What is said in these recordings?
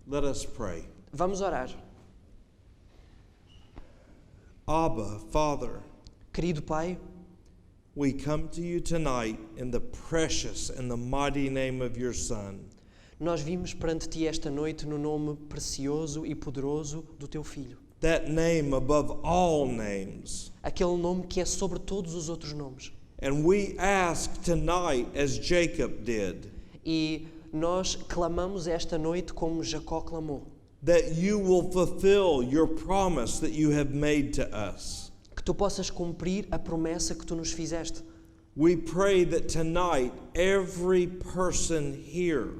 Let us pray. Vamos orar. Abba, Father, Querido Pai, we come to you tonight in the precious and the mighty name of your Son. nós vimos perante Ti esta noite no nome precioso e poderoso do Teu Filho. That name above all names. Aquele nome que é sobre todos os outros nomes. And we ask tonight, as Jacob did, E nós clamamos esta noite como Jacó clamou. that you will fulfill your promise that you have made to us. Que Tu possas cumprir a promessa que Tu nos fizeste. We pray that tonight every person here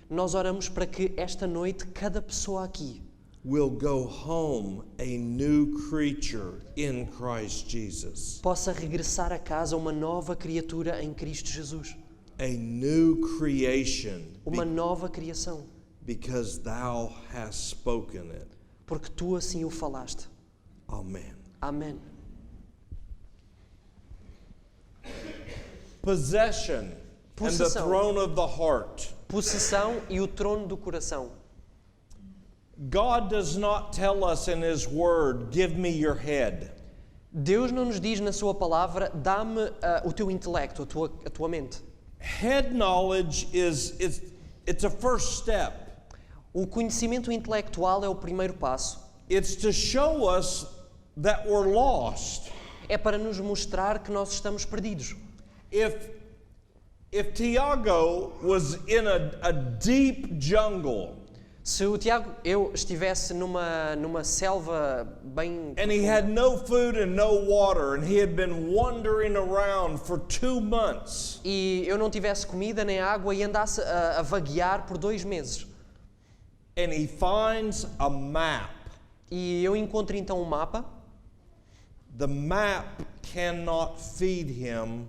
Nós oramos para que esta noite cada pessoa aqui will go home a new creature in Christ Jesus. possa regressar a casa uma nova criatura em Cristo Jesus. A new creation Uma nova criação. because thou hast spoken it. Porque Tu assim o falaste. Amen. Amém. Possession and the Possessão. throne of the heart. Possessão e o trono do coração. God does not tell us in His Word, give me your head. Deus não nos diz na sua palavra, dá-me o teu intelecto, a tua mente. Head knowledge it's a first step. O conhecimento intelectual é o primeiro passo. It's to show us that we're lost. É para nos mostrar que nós estamos perdidos. If Tiago was in a deep jungle Se o Tiago, eu estivesse numa selva bem... and he had no food and no water and he had been wandering around for 2 months, E eu não tivesse comida nem água e andasse a vaguear por 2 meses. and he finds a map, E eu encontro então um mapa. the map cannot feed him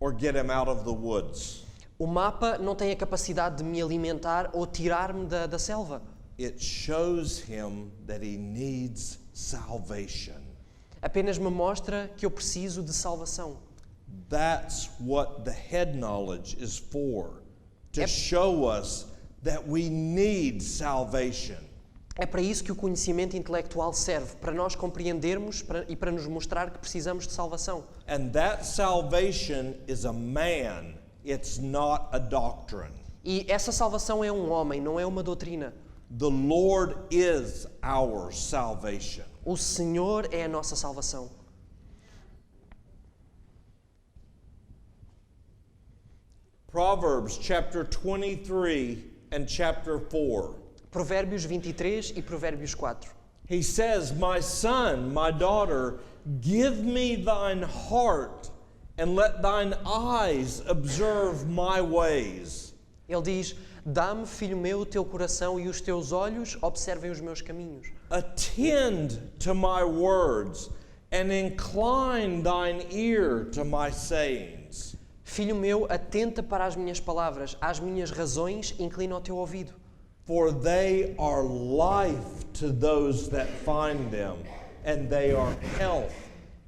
or get him out of the woods. O mapa não tem a capacidade de me alimentar ou tirar-me da selva. It shows him that he needs salvation. Apenas me mostra que eu preciso de salvação. That's what the head knowledge is for, to Yep. show us that we need salvation. É para isso que o conhecimento intelectual serve, para nós compreendermos e para nos mostrar que precisamos de salvação. And that salvation is a man, it's not a doctrine. E essa salvação é um homem, não é uma doutrina. The Lord is our salvation. O Senhor é a nossa salvação. Proverbs chapter 23 and chapter 4. Provérbios 23 e Provérbios 4. He says, my son, my daughter, give me thine heart and let thine eyes observe my ways. Ele diz, dá-me, filho meu, o teu coração e os teus olhos observem os meus caminhos. Attend to my words and incline thine ear to my sayings. Filho meu, atenta para as minhas palavras, às minhas razões, inclina o teu ouvido. For they are life to those that find them, and they are health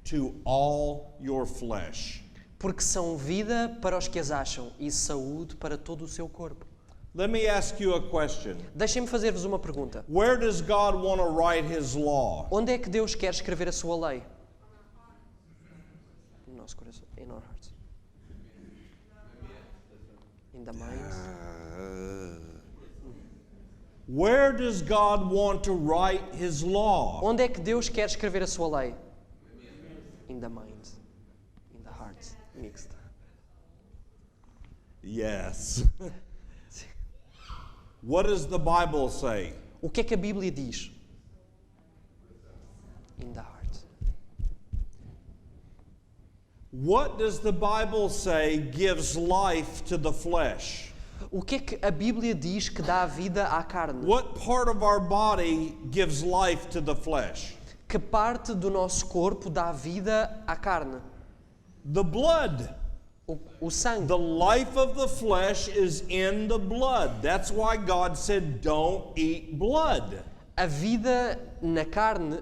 to all your flesh. Porque são vida para os que as acham e saúde para todo o seu corpo. Let me ask you a question. Deixem-me fazer-vos uma pergunta. Where does God want to write His law? Onde é que Deus quer escrever a sua lei? No nosso coração, in our hearts. In the minds. Where does God want to write His law? Onde é que Deus quer escrever a sua lei? In the minds. In the hearts. Mixed. Yes. What does the Bible say? O que é que a Bíblia diz? In the heart. What does the Bible say gives life to the flesh? O que é que a Bíblia diz que dá vida à carne? What part of our body gives life to the flesh? Que parte do nosso corpo dá vida à carne? The blood. O sangue. The life of the flesh is in the blood. That's why God said, don't eat blood. A vida na carne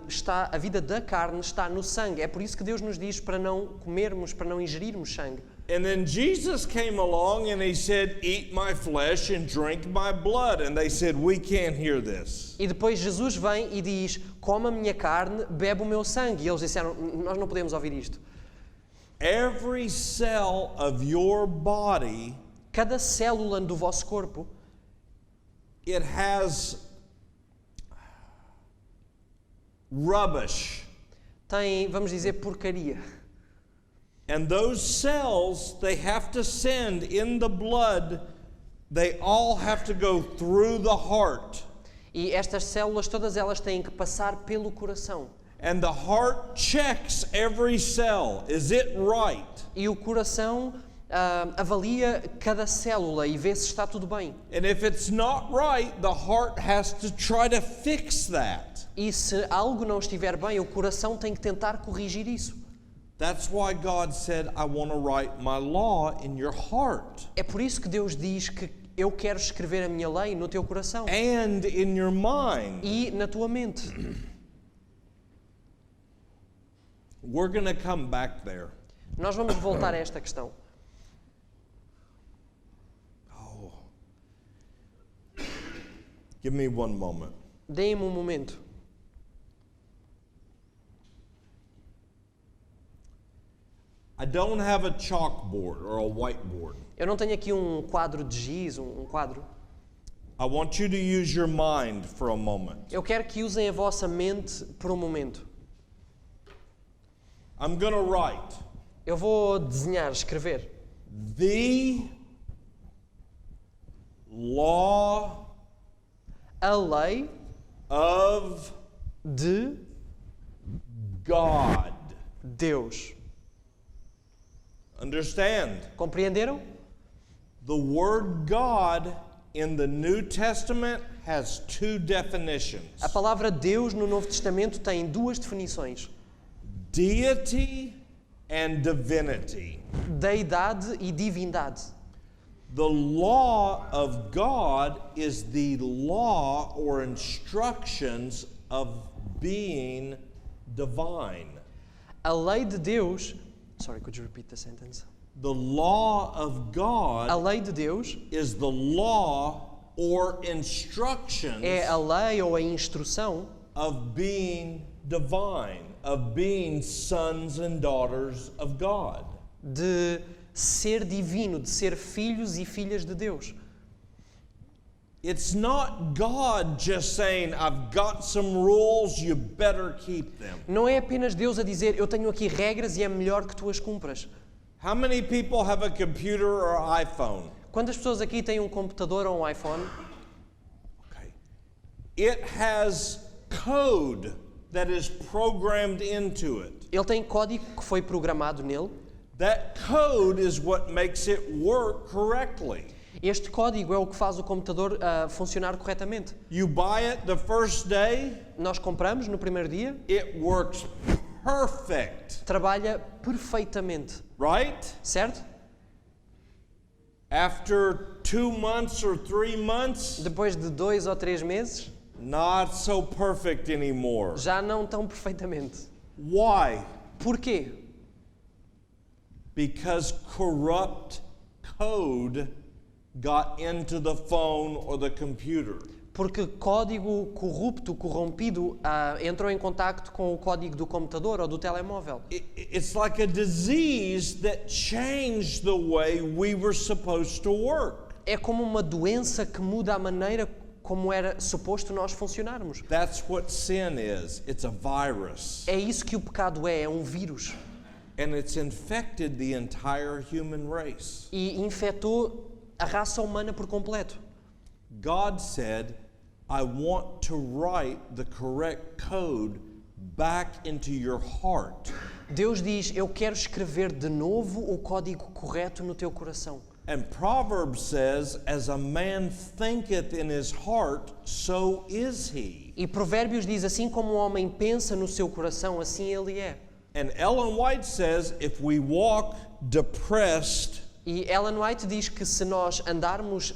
a vida da carne está no sangue. É por isso que Deus nos diz para não comermos, para não ingerirmos sangue. And then Jesus came along and he said, "Eat my flesh and drink my blood." And they said, "We can't hear this." E depois Jesus vem e diz, come a minha carne, bebe o meu sangue. E eles disseram, nós não podemos ouvir isto. Every cell of your body, Cada célula do vosso corpo it has rubbish. tem, vamos dizer, porcaria. And those cells, they have to send in the blood, they all have to go through the heart. E estas células, todas elas têm que passar pelo coração. And the heart checks every cell. Is it right? E o coração avalia cada célula e vê se está tudo bem. And if it's not right, the heart has to try to fix that. E se algo não estiver bem, o coração tem que tentar corrigir isso. That's why God said, "I want to write my law in your heart É por isso que Deus diz que eu quero escrever a minha lei no teu coração and in your mind." e na tua mente. We're going to come back there. Nós vamos voltar a esta questão. Give me one moment. Deem-me um momento. I don't have a chalkboard or a whiteboard. Eu não tenho aqui um quadro de giz, um quadro. I want you to use your mind for a moment. Eu quero que usem a vossa mente por um momento. I'm going to write Eu vou desenhar, escrever. the law A lei of de God. Deus. Understand? Compreenderam? The word God in the New Testament has two definitions. A palavra Deus no Novo Testamento tem duas definições: Deity and divinity. deidade e divindade. The law of God is the law or instructions of being divine. A lei de Deus. Sorry, could you repeat the sentence? The law of A God lei de Deus is the law or instructions é a lei ou a instrução of being divine, of being sons and daughters of God. de ser divino, de ser filhos e filhas de Deus. It's not God just saying, "I've got some rules, you better keep them." Não é apenas Deus a dizer, eu tenho aqui regras e é melhor que tu as cumpras. How many people have a computer or iPhone? Quantas pessoas aqui têm um computador ou um iPhone? Okay. It has code that is programmed into it. Ele tem código que foi programado nele. That code is what makes it work correctly. Este código é o que faz o computador funcionar corretamente. You buy it the first day, Nós compramos no primeiro dia, it works perfect, trabalha perfeitamente, right? certo? After 2 months or 3 months, Depois de 2 ou 3 meses, not so perfect anymore. já não tão perfeitamente. Why? Porquê? Because corrupt code got into the phone or the computer. Porque código corrupto, corrompido, entrou em contacto com o código do computador ou do telemóvel. It's like a disease that changed the way we were supposed to work. É como uma doença que muda a maneira como era suposto nós funcionarmos. That's what sin is. It's a virus. É isso que o pecado é um vírus. And it's infected the entire human race. E infectou a raça humana por completo. God said, "I want to write the correct code back into your heart." Deus diz, eu quero escrever de novo o código correto no teu coração. And Proverbs says, "As a man thinketh in his heart, so is he." E Provérbios diz, assim como o homem pensa no seu coração, assim ele é. And Ellen White says, if we walk depressed, E Ellen White diz que se nós andarmos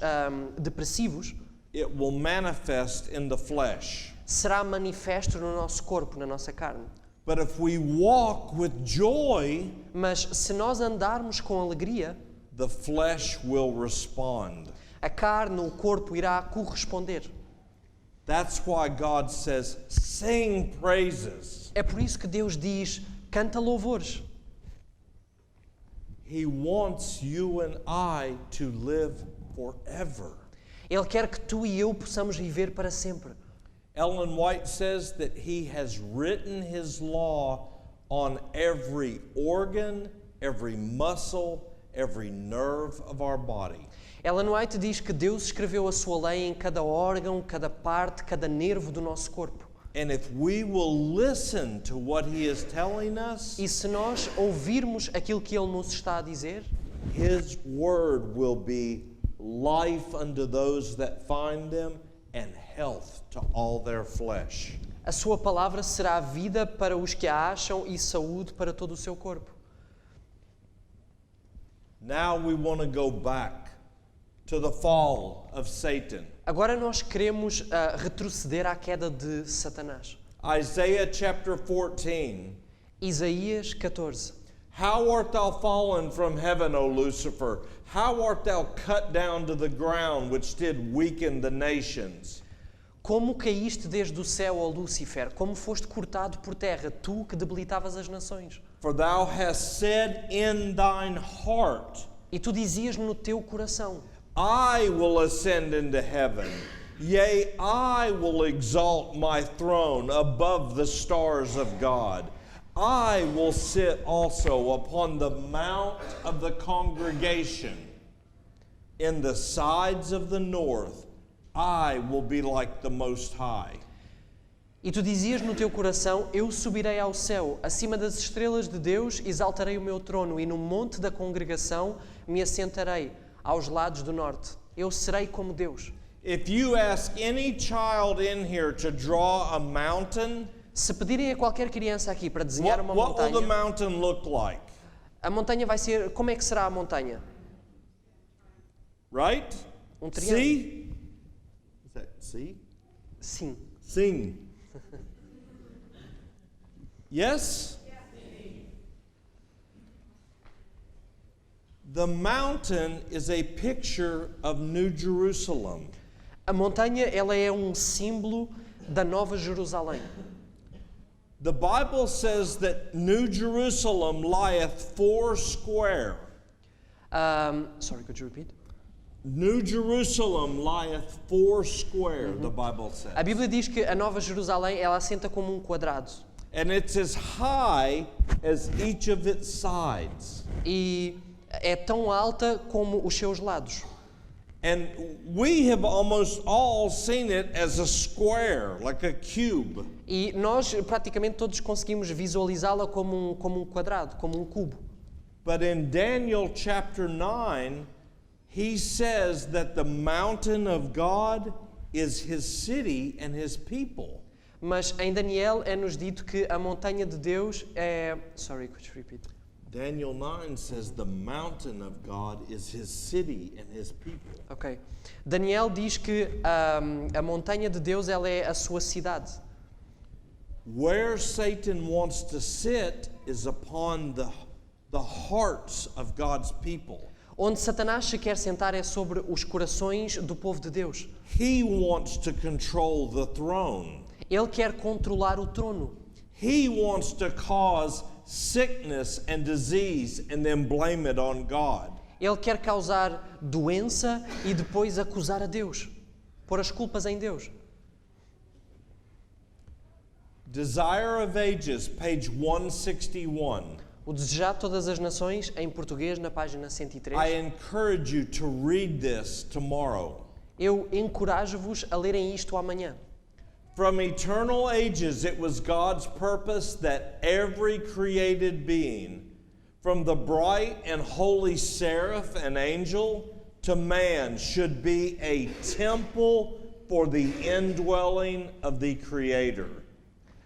depressivos, it will manifest in the flesh. será manifesto no nosso corpo, na nossa carne. But if we walk with joy, Mas se nós andarmos com alegria, the flesh will respond. a carne, o corpo irá corresponder. That's why God says, sing praises. É por isso que Deus diz, canta louvores. He wants you and I to live forever. Ele quer que tu e eu possamos viver para sempre. Ellen White says that he has written his law on every organ, every muscle, every nerve of our body. Ellen White diz que Deus escreveu a sua lei em cada órgão, cada parte, cada nervo do nosso corpo. And if we will listen to what he is telling us, E se nós ouvirmos aquilo que Ele nos está a dizer, his word will be life unto those that find them and health to all their flesh. a sua palavra será vida para os que a acham e saúde para todo o seu corpo. Now we want to go back to the fall of Satan. Agora nós queremos retroceder à queda de Satanás. Isaiah chapter 14. Isaías 14. How art thou fallen from heaven, O Lucifer? How art thou cut down to the ground, which did weaken the nations? Como caíste desde o céu, ó Lúcifer? Como foste cortado por terra, tu que debilitavas as nações? For thou hast said in thine heart, E tu dizias no teu coração, I will ascend into heaven. Yea, I will exalt my throne above the stars of God. I will sit also upon the mount of the congregation. In the sides of the north, I will be like the Most High. E tu dizias no teu coração, eu subirei ao céu, acima das estrelas de Deus, exaltarei o meu trono, e no monte da congregação me assentarei, aos lados do norte. Eu serei como Deus. If you ask any child in here to draw a mountain, Se pedirem a qualquer criança aqui para desenhar uma what will the montanha, mountain look like? a montanha vai ser, como é que será a montanha? Right? Triângulo. See? Is that see? Sim. Sing. Yes? The mountain is a picture of New Jerusalem. A montanha, ela é símbolo da Nova Jerusalém. The Bible says that New Jerusalem lieth four square. Sorry, could you repeat? New Jerusalem lieth four square, the Bible says. A Bíblia diz que a Nova Jerusalém, ela assenta como quadrado. And it's as high as each of its sides. E é tão alta como os seus lados. And we have almost all seen it as a square, like a cube. E nós, praticamente todos, conseguimos visualizá-la como quadrado, como cubo. But in Daniel chapter 9, he says that the mountain of God is his city and his people. Mas em Daniel é-nos dito que a montanha de Deus é... Sorry, could you repeat? Daniel 9 says the mountain of God is his city and his people. Ok. Daniel diz que a montanha de Deus, ela é a sua cidade. Where Satan wants to sit is upon the hearts of God's people. Onde Satanás se quer sentar é sobre os corações do povo de Deus. He wants to control the throne. Ele quer controlar o trono. He wants to cause sickness and disease and then blame it on God. Ele quer causar doença e depois acusar a Deus. Pôr as culpas em Deus. Desire of Ages, page 161. O Desejar Todas as Nações, em português, na página 103. I encourage you to read this tomorrow. Eu encorajo-vos a lerem isto amanhã. From eternal ages, it was God's purpose that every created being, from the bright and holy seraph and angel to man, should be a temple for the indwelling of the Creator.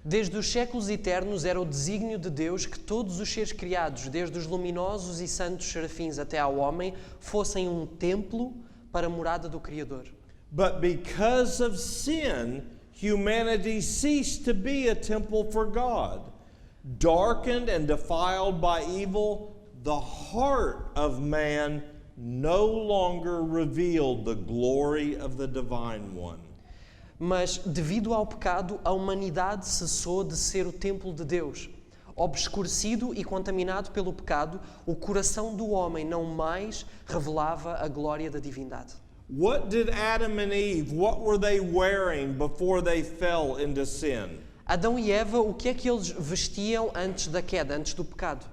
Desde os séculos eternos era o desígnio de Deus que todos os seres criados, desde os luminosos e santos serafins até ao homem, fossem templo para a morada do Criador. But because of sin, humanity ceased to be a temple for God. darkened and defiled by evil, the heart of man no longer revealed the glory of the Divine One. Mas, devido ao pecado, a humanidade cessou de ser o templo de Deus. Obscurecido e contaminado pelo pecado, o coração do homem não mais revelava a glória da divindade. What did Adam and Eve, what were they wearing before they fell into sin? Adão e Eva, o que é que eles vestiam antes da queda, antes do pecado?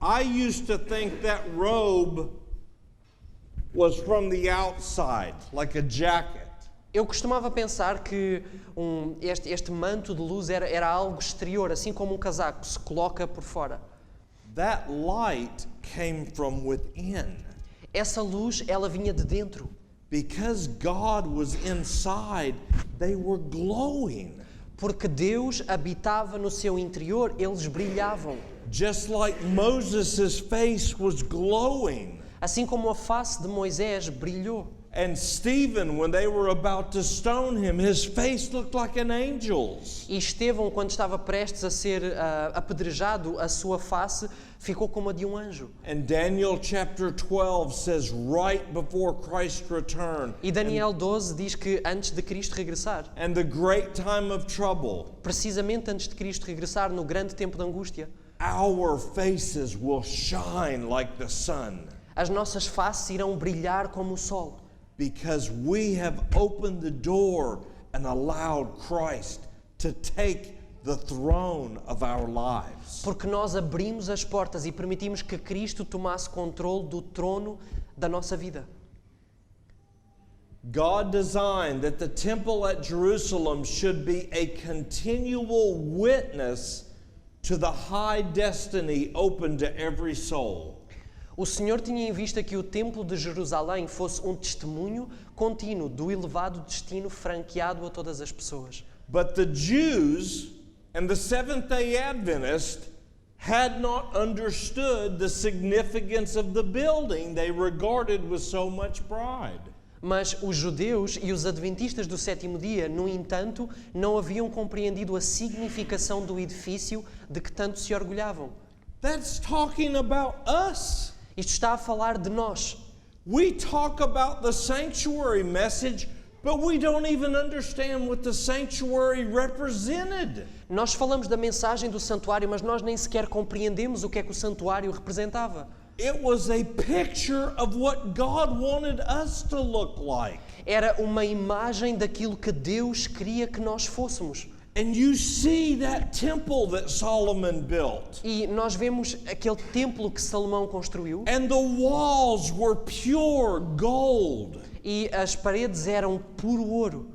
I used to think that robe was from the outside, like a jacket. Eu costumava pensar que este manto de luz era algo exterior, assim como um casaco se coloca por fora. That light came from within. Essa luz, ela vinha de dentro. Because God was inside, they were glowing. Porque Deus habitava no seu interior, eles brilhavam. Just like Moses' face was glowing. Assim como a face de Moisés brilhou. And Stephen, when they were about to stone him, his face looked like an angel's. E Estevão, quando estava prestes a ser apedrejado, a sua face ficou como a de um anjo. And Daniel chapter 12 says right before Christ's return. E Daniel 12 diz que antes de Cristo regressar, And the great time of trouble, precisamente antes de Cristo regressar, no grande tempo de angústia, our faces will shine like the sun. as nossas faces irão brilhar como o sol. Because we have opened the door and allowed Christ to take the throne of our lives. Porque nós abrimos as portas e permitimos que Cristo tomasse controle do trono da nossa vida. God designed that the temple at Jerusalem should be a continual witness to the high destiny open to every soul. O Senhor tinha em vista que o Templo de Jerusalém fosse um testemunho contínuo do elevado destino franqueado a todas as pessoas. But the Jews and the Seventh-day Adventists had not understood the significance of the building they regarded with so much pride. Mas os judeus e os adventistas do sétimo dia, no entanto, não haviam compreendido a significação do edifício de que tanto se orgulhavam. That's talking about us. Isto está a falar de nós. We talk about the sanctuary message, but we don't even understand what the sanctuary represented. Nós falamos da mensagem do santuário, mas nós nem sequer compreendemos o que é que o santuário representava. It was a picture of what God wanted us to look like. Era uma imagem daquilo que Deus queria que nós fôssemos. And you see that temple that Solomon built. E nós vemos aquele templo que Salomão construiu. And the walls were pure gold. E as paredes eram puro ouro.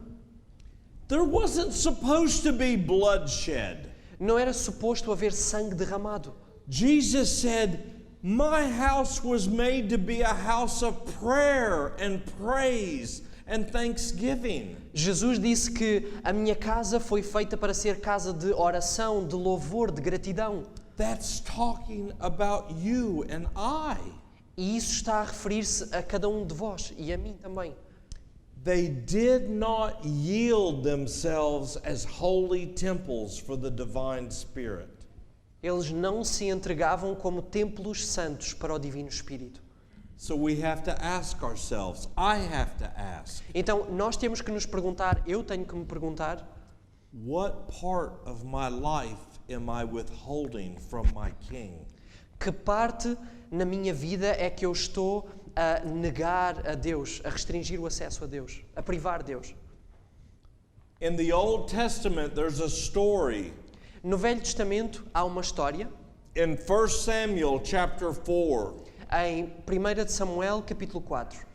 There wasn't supposed to be bloodshed. Não era suposto haver sangue derramado. Jesus said, "My house was made to be a house of prayer and praise and thanksgiving." Jesus disse que a minha casa foi feita para ser casa de oração, de louvor, de gratidão. That's talking about you and I. E isso está a referir-se a cada um de vós e a mim também. They did not yield themselves as holy temples for the divine Spirit. Eles não se entregavam como templos santos para o Divino Espírito. So we have to ask ourselves, I have to ask, Então, nós temos que nos perguntar, eu tenho que me perguntar, what part of my life am I withholding from my King? que parte na minha vida é que eu estou a negar a Deus, a restringir o acesso a Deus, a privar Deus? In the Old Testament, there's a story. No Velho Testamento há uma história, In 1 Samuel chapter 4, em 1 de Samuel, capítulo 4.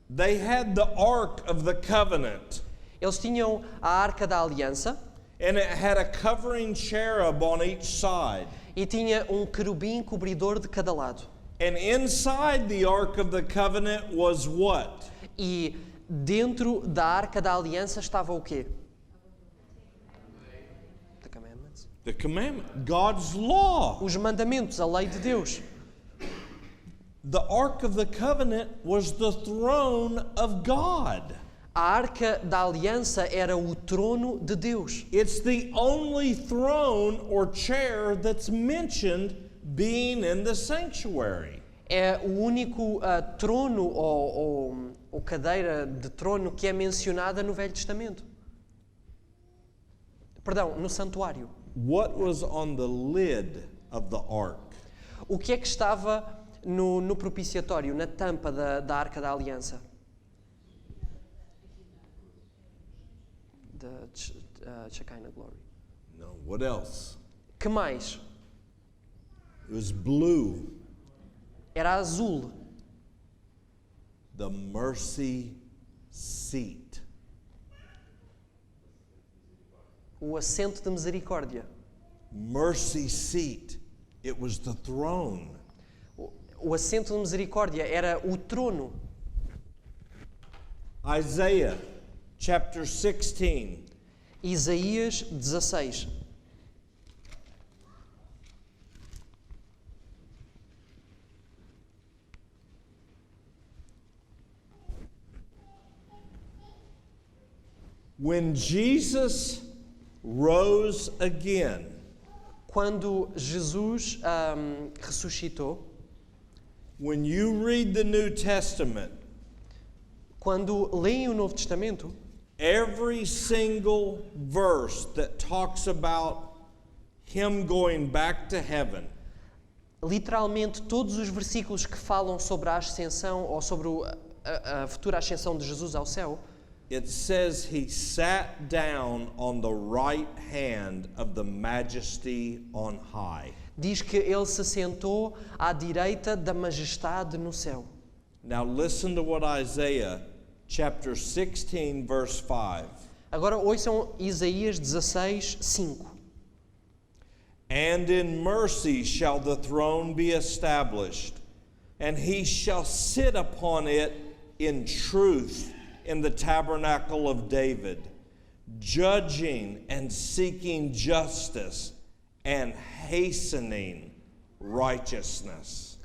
they had the Ark of the Covenant, Eles tinham a Arca da Aliança and it had a covering cherub on each side. e tinha um querubim cobridor de cada lado. And inside the Ark of the Covenant was what? E dentro da Arca da Aliança estava o quê? The Commandments. The commandment, God's law. Os mandamentos, a lei de Deus. The Ark of the Covenant was the throne of God. A Arca da Aliança era o trono de Deus. It's the only throne or chair that's mentioned being in the sanctuary. É o único trono ou cadeira de trono que é mencionada no Velho Testamento. Perdão, no santuário. What was on the lid of the ark? O que é que estava no propiciatório, na tampa da Arca da Aliança? The Shekinah Glory. No, what else? Que mais? It was blue. Era azul. The mercy seat. O assento de misericórdia. Mercy seat. It was the throne. O assento de misericórdia era o trono. Isaiah chapter 16. Isaías 16. When Jesus rose again, Quando Jesus ressuscitou, when you read the New Testament, quando leem o Novo Testamento, every single verse that talks about him going back to heaven, literalmente todos os versículos que falam sobre a ascensão ou sobre a futura ascensão de Jesus ao céu, it says he sat down on the right hand of the majesty on high. diz que ele se sentou à direita da majestade no céu. Now listen to what Isaiah chapter 16 verse 5. Agora ouçam Isaías 16, 5. And in mercy shall the throne be established, and he shall sit upon it in truth in the tabernacle of David, judging and seeking justice and hastening righteousness.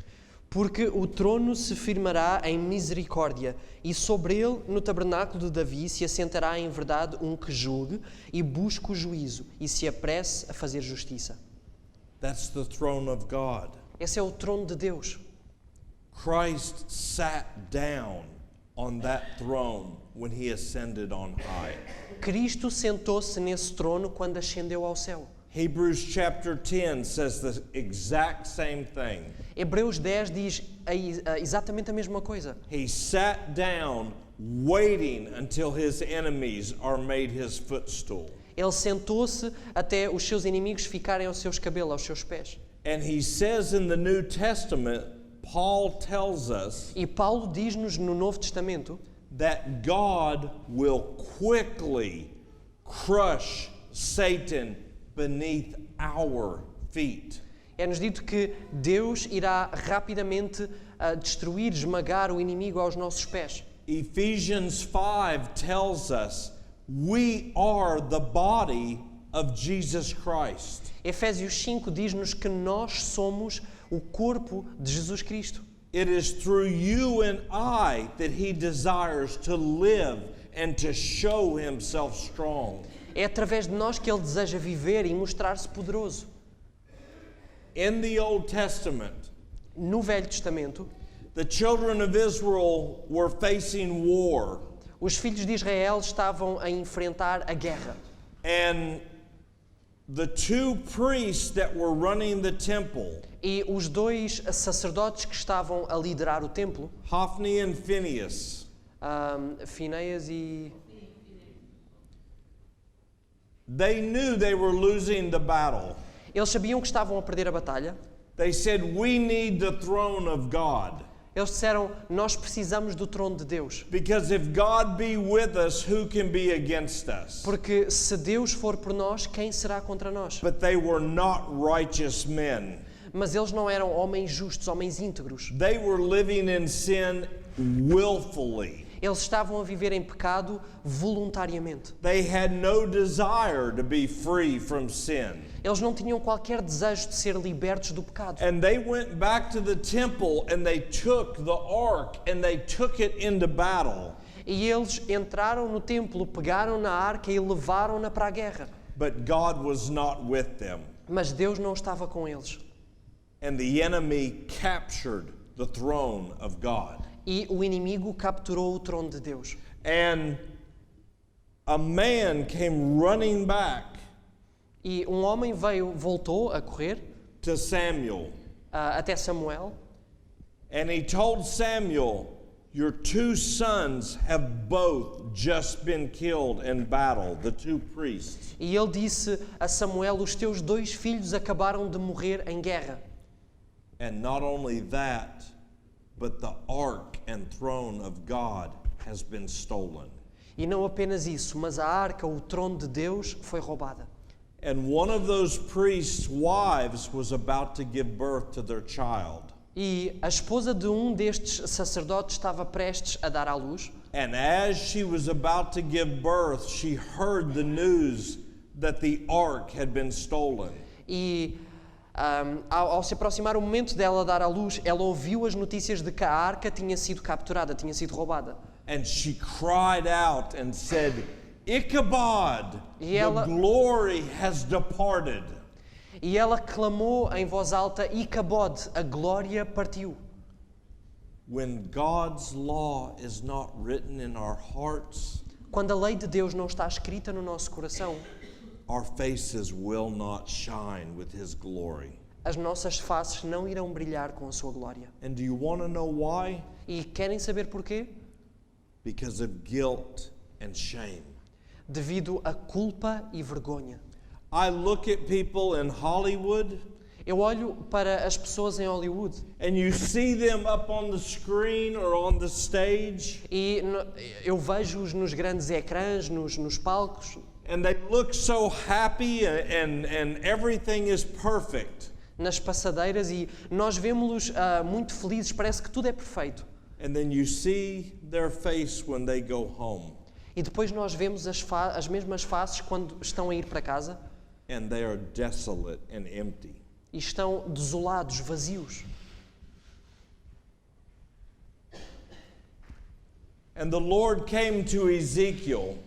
Porque o trono se firmará em misericórdia, e sobre ele, no tabernáculo de Davi, se assentará em verdade um que julgue e busque o juízo, e se apresse a fazer justiça. That's the throne of God. Esse é o trono de Deus. Christ sat down on that throne when he ascended on high. Cristo sentou-se nesse trono quando ascendeu ao céu. Hebrews chapter 10 says the exact same thing. Hebreus 10 diz exatamente a mesma coisa. He sat down waiting until his enemies are made his footstool. Ele sentou-se até os seus inimigos ficarem aos seus cabelos, aos seus pés. And he says in the New Testament, Paul tells us E Paulo diz-nos no Novo Testamento that God will quickly crush Satan beneath our feet. É-nos dito que Deus irá rapidamente destruir, esmagar o inimigo aos nossos pés. Ephesians 5 tells us we are the body of Jesus Christ. Efésios 5 diz-nos que nós somos o corpo de Jesus Cristo. It is through you and I that he desires to live and to show himself strong. É através de nós que ele deseja viver e mostrar-se poderoso. In the Old Testament, No Velho Testamento, the children of Israel were facing war, os filhos de Israel estavam a enfrentar a guerra. and the two priests that were running the temple, E os dois sacerdotes que estavam a liderar o templo, Hophni and Phinehas, Finéias e... they knew they were losing the battle. Eles sabiam que estavam a perder a batalha. They said, "We need the throne of God. Eles disseram, nós precisamos do trono de Deus. Because if God be with us, who can be against us?" Porque se Deus for por nós, quem será contra nós? But they were not righteous men. Mas eles não eram homens justos, homens íntegros. They were living in sin willfully. Eles estavam a viver em pecado voluntariamente. They had no desire to be free from sin. Eles não tinham qualquer desejo de ser libertos do pecado. And they went back to the temple and they took the ark and they took it into battle. E eles entraram no templo, pegaram na arca e levaram-na para a guerra. But God was not with them. Mas Deus não estava com eles. And the enemy captured the throne of God. E o inimigo capturou o trono de Deus. And a man came running back E um homem voltou a correr to Samuel. Até Samuel. And he told Samuel, your 2 sons have both just been killed in battle, the 2 priests. E ele disse a Samuel, os teus 2 filhos acabaram de morrer em guerra. And not only that, but the ark and throne of God has been stolen. E não apenas isso, mas a arca, o trono de Deus, foi roubada. And one of those priests' wives was about to give birth to their child. E a esposa de um destes sacerdotes estava prestes a dar à luz. And as she was about to give birth, she heard the news that the ark had been stolen. E ao se aproximar o momento dela dar à luz, ela ouviu as notícias de que a arca tinha sido capturada, tinha sido roubada. And she cried out and said, Ichabod, E ela- the glory has departed. E ela clamou em voz alta, Icabod, a glória partiu. When God's law is not written in our hearts, Quando a lei de Deus não está escrita no nosso coração, our faces will not shine with His glory. as nossas faces não irão brilhar com a sua glória. And do you want to know why? E querem saber porquê? Because of guilt and shame. Devido a culpa e vergonha. I look at people in Hollywood Eu olho para as pessoas em Hollywood and you see them up on the screen or on the stage e eu vejo-os nos grandes ecrãs, nos palcos, and they look so happy and everything is perfect. nas passadeiras e nós vemos-los muito felizes, parece que tudo é perfeito. And then you see their face when they go home E depois nós vemos as mesmas faces quando estão a ir para casa and they are desolate and empty. e estão desolados, vazios. And the Lord came to Ezekiel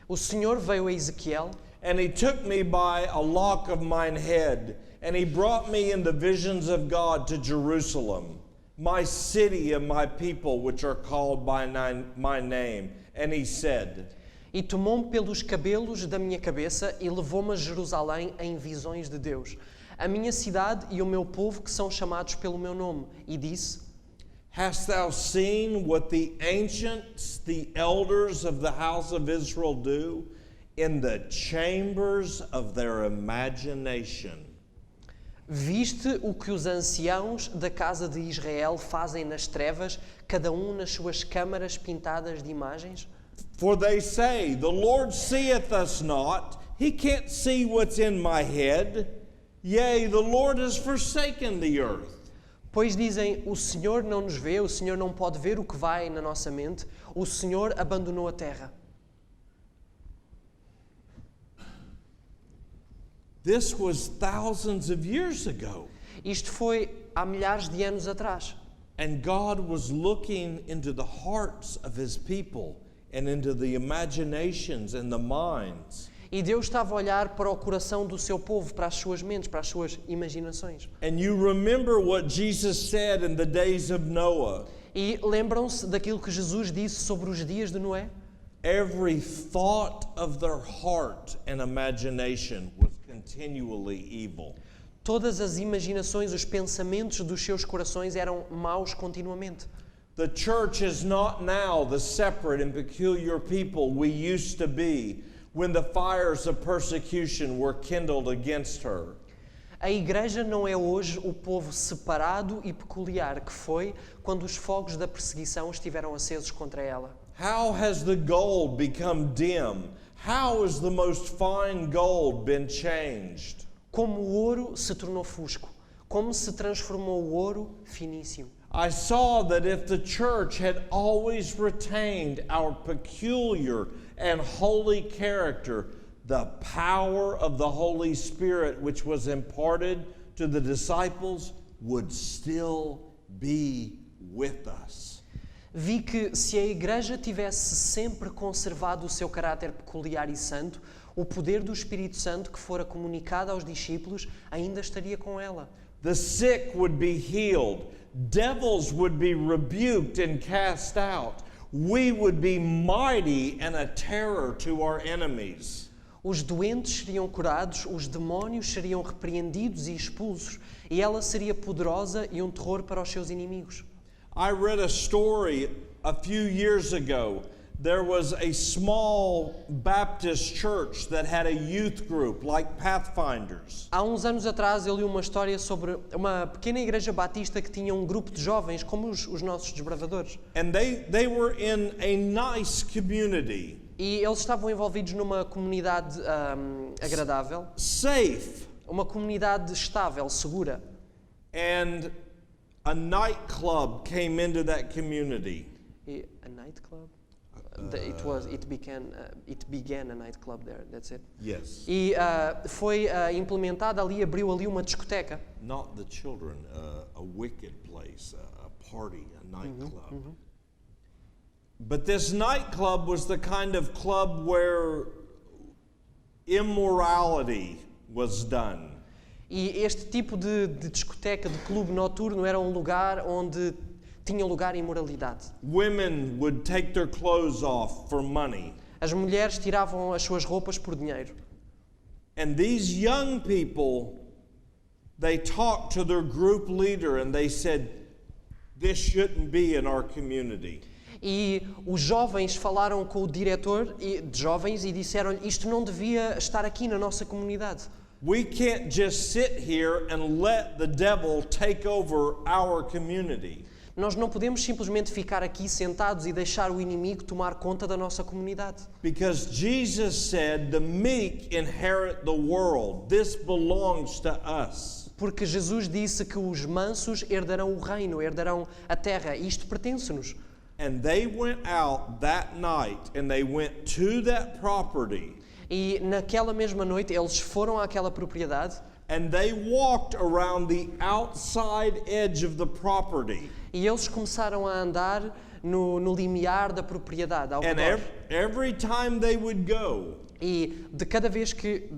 O Senhor veio a Ezequiel and He took me by a lock of mine head and He brought me in the visions of God to Jerusalem, my city and my people which are called by my name. And He said, e tomou-me pelos cabelos da minha cabeça e levou-me a Jerusalém em visões de Deus, a minha cidade e o meu povo que são chamados pelo meu nome, e disse: Hast thou seen what the ancients, the elders of the house of Israel do in the chambers of their imagination? Viste o que os anciãos da casa de Israel fazem nas trevas, cada um nas suas câmaras pintadas de imagens? For they say, the Lord seeth us not, He can't see what's in my head. Yea, the Lord has forsaken the earth. Pois dizem, o Senhor não nos vê, o Senhor não pode ver o que vai na nossa mente, o Senhor abandonou a terra. This was thousands of years ago. Isto foi há milhares de anos atrás. And God was looking into the hearts of His people and into the imaginations and the minds. E Deus estava a olhar para o coração do seu povo, para as suas mentes, para as suas imaginações. And you remember what Jesus said in the days of Noah. E lembram-se daquilo que Jesus disse sobre os dias de Noé? Every thought of their heart and imagination was continually evil. Todas as imaginações, os pensamentos dos seus corações eram maus continuamente. The church is not now the separate and peculiar people we used to be when the fires of persecution were kindled against her. A igreja não é hoje o povo separado e peculiar que foi quando os fogos da perseguição estiveram acesos contra ela. How has the gold become dim? How has the most fine gold been changed? Como o ouro se tornou fusco, como se transformou o ouro finíssimo. I saw that if the church had always retained our peculiar and holy character, the power of the Holy Spirit which was imparted to the disciples would still be with us. Vi que se a Igreja tivesse sempre conservado o seu caráter peculiar e santo, o poder do Espírito Santo que fora comunicado aos discípulos ainda estaria com ela. The sick would be healed, devils would be rebuked and cast out. We would be mighty and a terror to our enemies. Os doentes seriam curados, os demónios seriam repreendidos e expulsos, e ela seria poderosa e um terror para os seus inimigos. I read a story a few years ago. There was a small Baptist church that had a youth group like Pathfinders. Há uns anos atrás eu li uma história sobre uma pequena igreja batista que tinha um grupo de jovens como os nossos desbravadores. And they were in a nice community. E eles estavam envolvidos numa comunidade agradável, Safe. uma comunidade estável, segura. And a nightclub came into that community. E a nightclub? It began a nightclub there. That's it. Yes. E foi implementada ali, abriu ali uma discoteca. Not the children, a wicked place, a party, a nightclub. But this nightclub was the kind of club where immorality was done. E este tipo de discoteca, de clube noturno, era um lugar onde tinha lugar a imoralidade. Women would take their clothes off for money. As mulheres tiravam as suas roupas por dinheiro. And these young people, they talked to their group leader and they said, this shouldn't be in our community. E os jovens falaram com o diretor de jovens e disseram-lhe, isto não devia estar aqui na nossa comunidade. We can't just sit here and let the devil take over our community. Nós não podemos simplesmente ficar aqui sentados e deixar o inimigo tomar conta da nossa comunidade. Because Jesus said, the meek inherit the world. This belongs to us. Porque Jesus disse que os mansos herdarão o reino, herdarão a terra. E isto pertence-nos. And they went out that night and they went to that property. E naquela mesma noite eles foram àquela propriedade. And they walked around the outside edge of the property. E eles começaram a andar no limiar da propriedade, ao And redor. every time they would go, E de cada vez que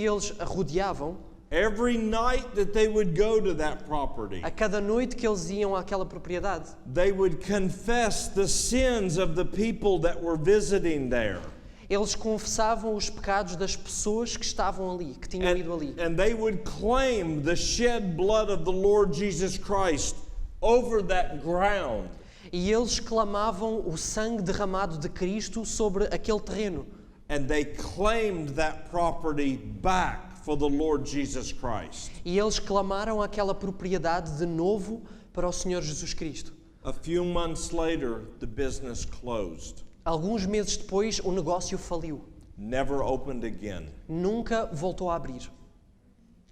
eles rodeavam, every night that they would go to that property, a cada noite que eles iam àquela propriedade, they would confess the sins of the people that were visiting there. eles confessavam os pecados das pessoas que estavam ali, que tinham ido ali. And they would claim the shed blood of the Lord Jesus Christ over that ground. E eles clamavam o sangue derramado de Cristo sobre aquele terreno. And they claimed that property back for the Lord Jesus Christ. E eles clamaram aquela propriedade de novo para o Senhor Jesus Cristo. A few months later, the business closed. Alguns meses depois, o negócio faliu. Never opened again. Nunca voltou a abrir.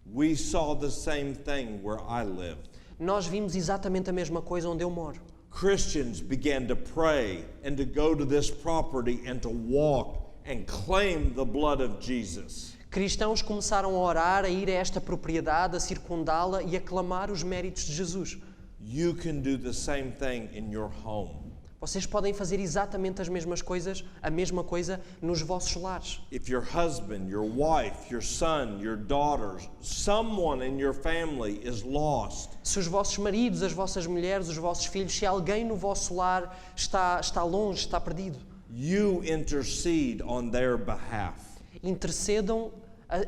We saw the same thing where I live. Nós vimos exatamente a mesma coisa onde eu moro. Christians began to pray and to go to this property and to walk and claim the blood of Jesus. Cristãos começaram a orar, a ir a esta propriedade, a circundá-la e a clamar os méritos de Jesus. You can do the same thing in your home. Vocês podem fazer exatamente a mesma coisa nos vossos lares. If your husband, your wife, your son, your daughters, someone in your family is lost, Se os vossos maridos, as vossas mulheres, os vossos filhos, se alguém no vosso lar está longe, está perdido, you intercede on their behalf. intercedam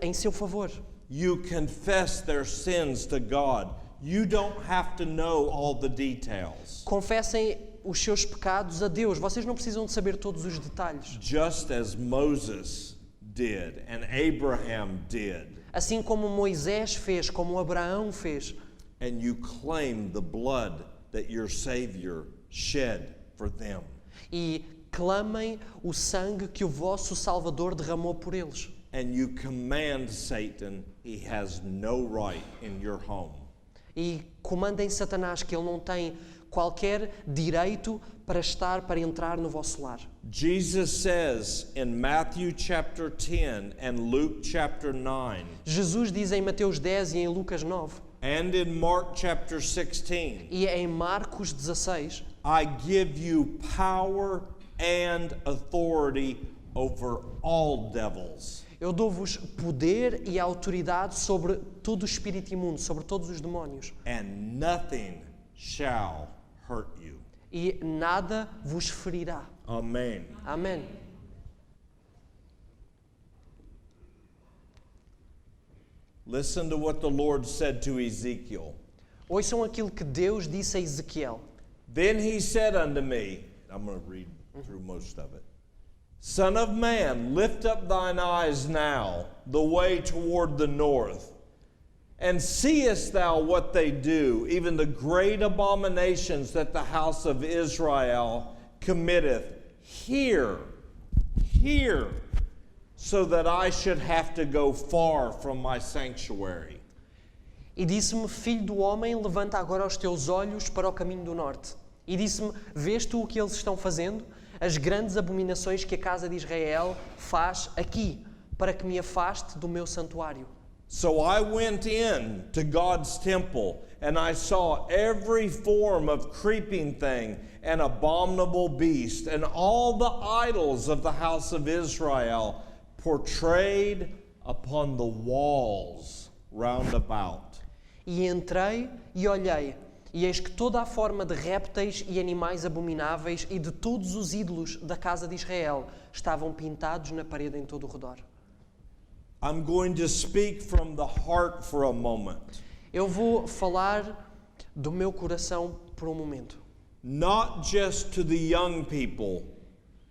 em seu favor. You confess their sins to God. You don't have to know all the details. Confessem os seus pecados a Deus. Vocês não precisam de saber todos os detalhes. Just as Moses did and Abraham did. Assim como Moisés fez, como Abraão fez. And you claim the blood that your Savior shed for them. E clamem o sangue que o vosso Salvador derramou por eles. And you command Satan, he has no right in your home. E comandem Satanás que ele não tem qualquer direito para entrar no vosso lar. Jesus says in Matthew chapter 10 and Luke chapter 9, Jesus diz em Mateus 10 e em Lucas 9, And in Mark chapter 16, E em Marcos 16, I give you power and authority over all devils. eu dou-vos poder e autoridade sobre todo o espírito imundo, sobre todos os demónios. And nothing shall hurt you. E nada vos ferirá. Amen. Amém. Listen to what the Lord said to Ezekiel. Ouçam aquilo que Deus disse a Ezequiel. Then he said unto me, I'm going to read through most of it. Son of man, lift up thine eyes now, the way toward the north. And seest thou what they do, even the great abominations that the house of Israel committeth? Hear, so that I should have to go far from my sanctuary. E disse-me, filho do homem, levanta agora os teus olhos para o caminho do norte. E disse-me, vês tu o que eles estão fazendo? As grandes abominações que a casa de Israel faz aqui, para que me afaste do meu santuário. So I went in to God's temple, and I saw every form of creeping thing and abominable beast, and all the idols of the house of Israel portrayed upon the walls round about. E entrei e olhei, e eis que toda a forma de répteis e animais abomináveis e de todos os ídolos da casa de Israel estavam pintados na parede em todo o redor. I'm going to speak from the heart for a moment. Eu vou falar do meu coração por um momento. Not just to the young people,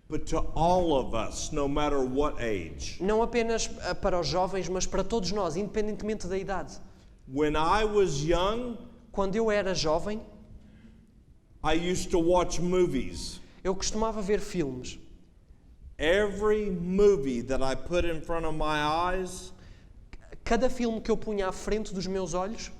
but to all of us, no matter what age. Não apenas para os jovens, mas para todos nós, independentemente da idade. When I was young, Quando eu era jovem, I used to watch movies. eu costumava ver filmes. Every movie that I put in front of my eyes, Cada filme que eu punha à frente dos meus olhos,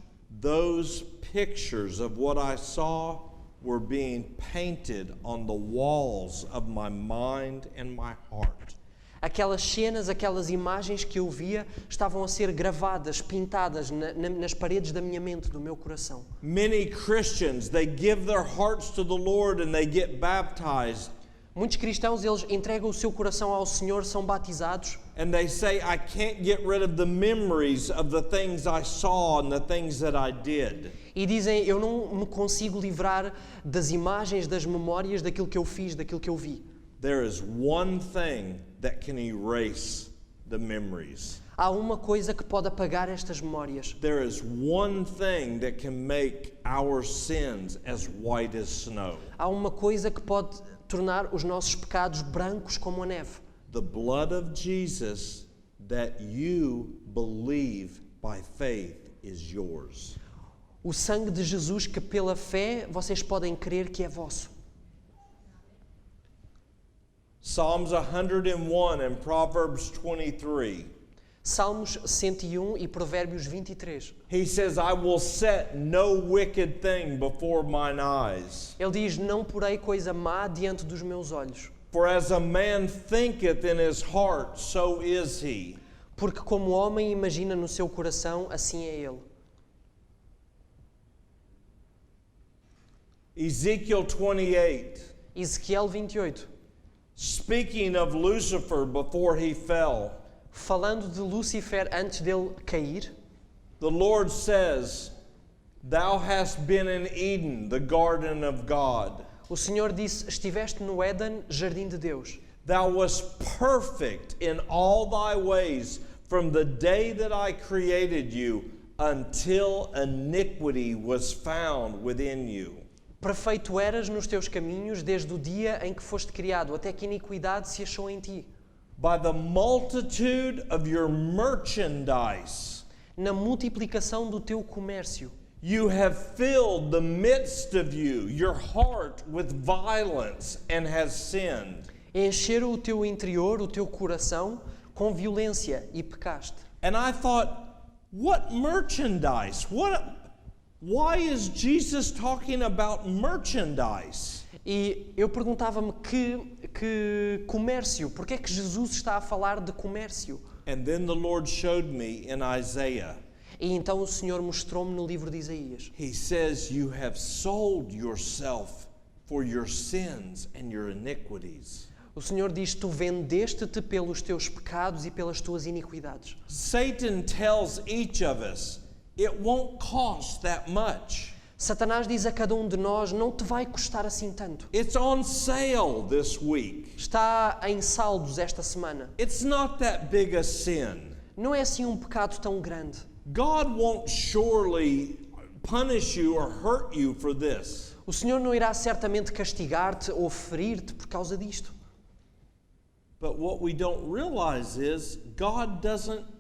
those pictures of what I saw were being painted on the walls of my mind and my heart. aquelas cenas, aquelas imagens que eu via estavam a ser gravadas, pintadas nas paredes da minha mente, do meu coração. Many Christians, they give their hearts to the Lord and they get baptized. Muitos cristãos, eles entregam o seu coração ao Senhor, são batizados And they say, I can't get rid of the memories of the things I saw and the things that I did. e dizem, eu não me consigo livrar das imagens, das memórias, daquilo que eu fiz, daquilo que eu vi. There is one thing that can erase the memories. Há uma coisa que pode apagar estas memórias. There is one thing that can make our sins as white as snow. Há uma coisa que pode tornar os nossos pecados brancos como a neve. The blood of Jesus that you believe by faith is yours. O sangue de Jesus que pela fé vocês podem crer que é vosso. Psalms 101 and Proverbs 23. Salmos 101 e Provérbios 23. He says, I will set no wicked thing before mine eyes. Ele diz, não porei coisa má diante dos meus olhos. For as a man thinketh in his heart, so is he. Porque como o homem imagina no seu coração, assim é ele. Ezekiel 28, Ezequiel 28. speaking of Lucifer before he fell, Falando de Lúcifer antes dele cair, the Lord says, Thou hast been in Eden, the garden of God. o Senhor disse, estiveste no Éden, jardim de Deus. Thou wast perfect in all thy ways from the day that I created you until iniquity was found within you. Perfeito eras nos teus caminhos desde o dia em que foste criado, até que a iniquidade se achou em ti. By the multitude of your merchandise, Na multiplicação do teu comércio, you have filled the midst of you, your heart, with violence and has sinned. encheram o teu interior, o teu coração, com violência e pecaste. And I thought, what merchandise? Why is Jesus talking about merchandise? E eu perguntava-me que comércio, porque é que Jesus está a falar de comércio? And then the Lord showed me in Isaiah. E então o Senhor mostrou-me no livro de Isaías. He says, "You have sold yourself for your sins and your iniquities." O Senhor diz, tu vendeste-te pelos teus pecados e pelas tuas iniquidades. Satan tells each of us, it won't cost that much. Satanás diz a cada um de nós, não te vai custar assim tanto. It's on sale this week. Está em saldos esta semana. It's not that big a sin. Não é assim um pecado tão grande. God won't surely punish you or hurt you for this. O Senhor não irá certamente castigar-te ou ferir-te por causa disto. But what we don't realize is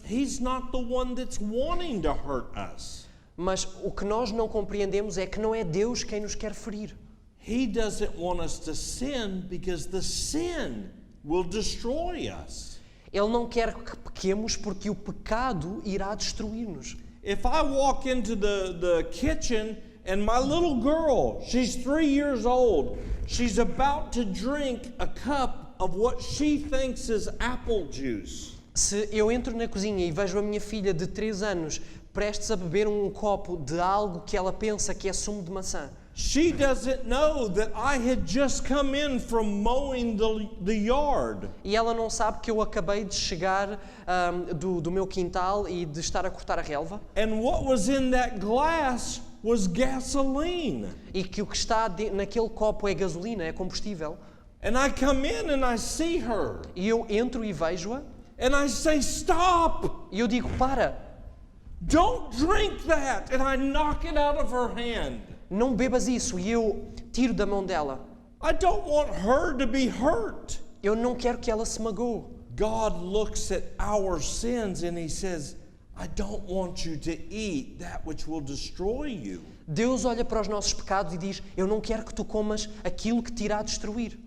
He's not the one that's wanting to hurt us. Mas o que nós não compreendemos é que não é Deus quem nos quer ferir. He doesn't want us to sin because the sin will destroy us. Ele não quer que pequemos porque o pecado irá destruir-nos. If I walk into the kitchen and my little girl, she's 3 years old, she's about to drink a cup of what she thinks is apple juice. Se eu entro na cozinha e vejo a minha filha de 3 anos prestes a beber um copo de algo que ela pensa que é sumo de maçã, she doesn't know that I had just come in from mowing the yard. e ela não sabe que eu acabei de chegar do meu quintal e de estar a cortar a relva, And what was in that glass was gasoline. e que o que está naquele copo é gasolina, é combustível. And I come in and I see her. E eu entro e vejo-a, And I say, "Stop! e eu digo, para, Don't drink that!" And I knock it out of her hand. não bebas isso, e eu tiro da mão dela. I don't want her to be hurt. Eu não quero que ela se magoe. God looks at our sins and He says, "I don't want you to eat that which will destroy you." Deus olha para os nossos pecados e diz, eu não quero que tu comas aquilo que te irá destruir.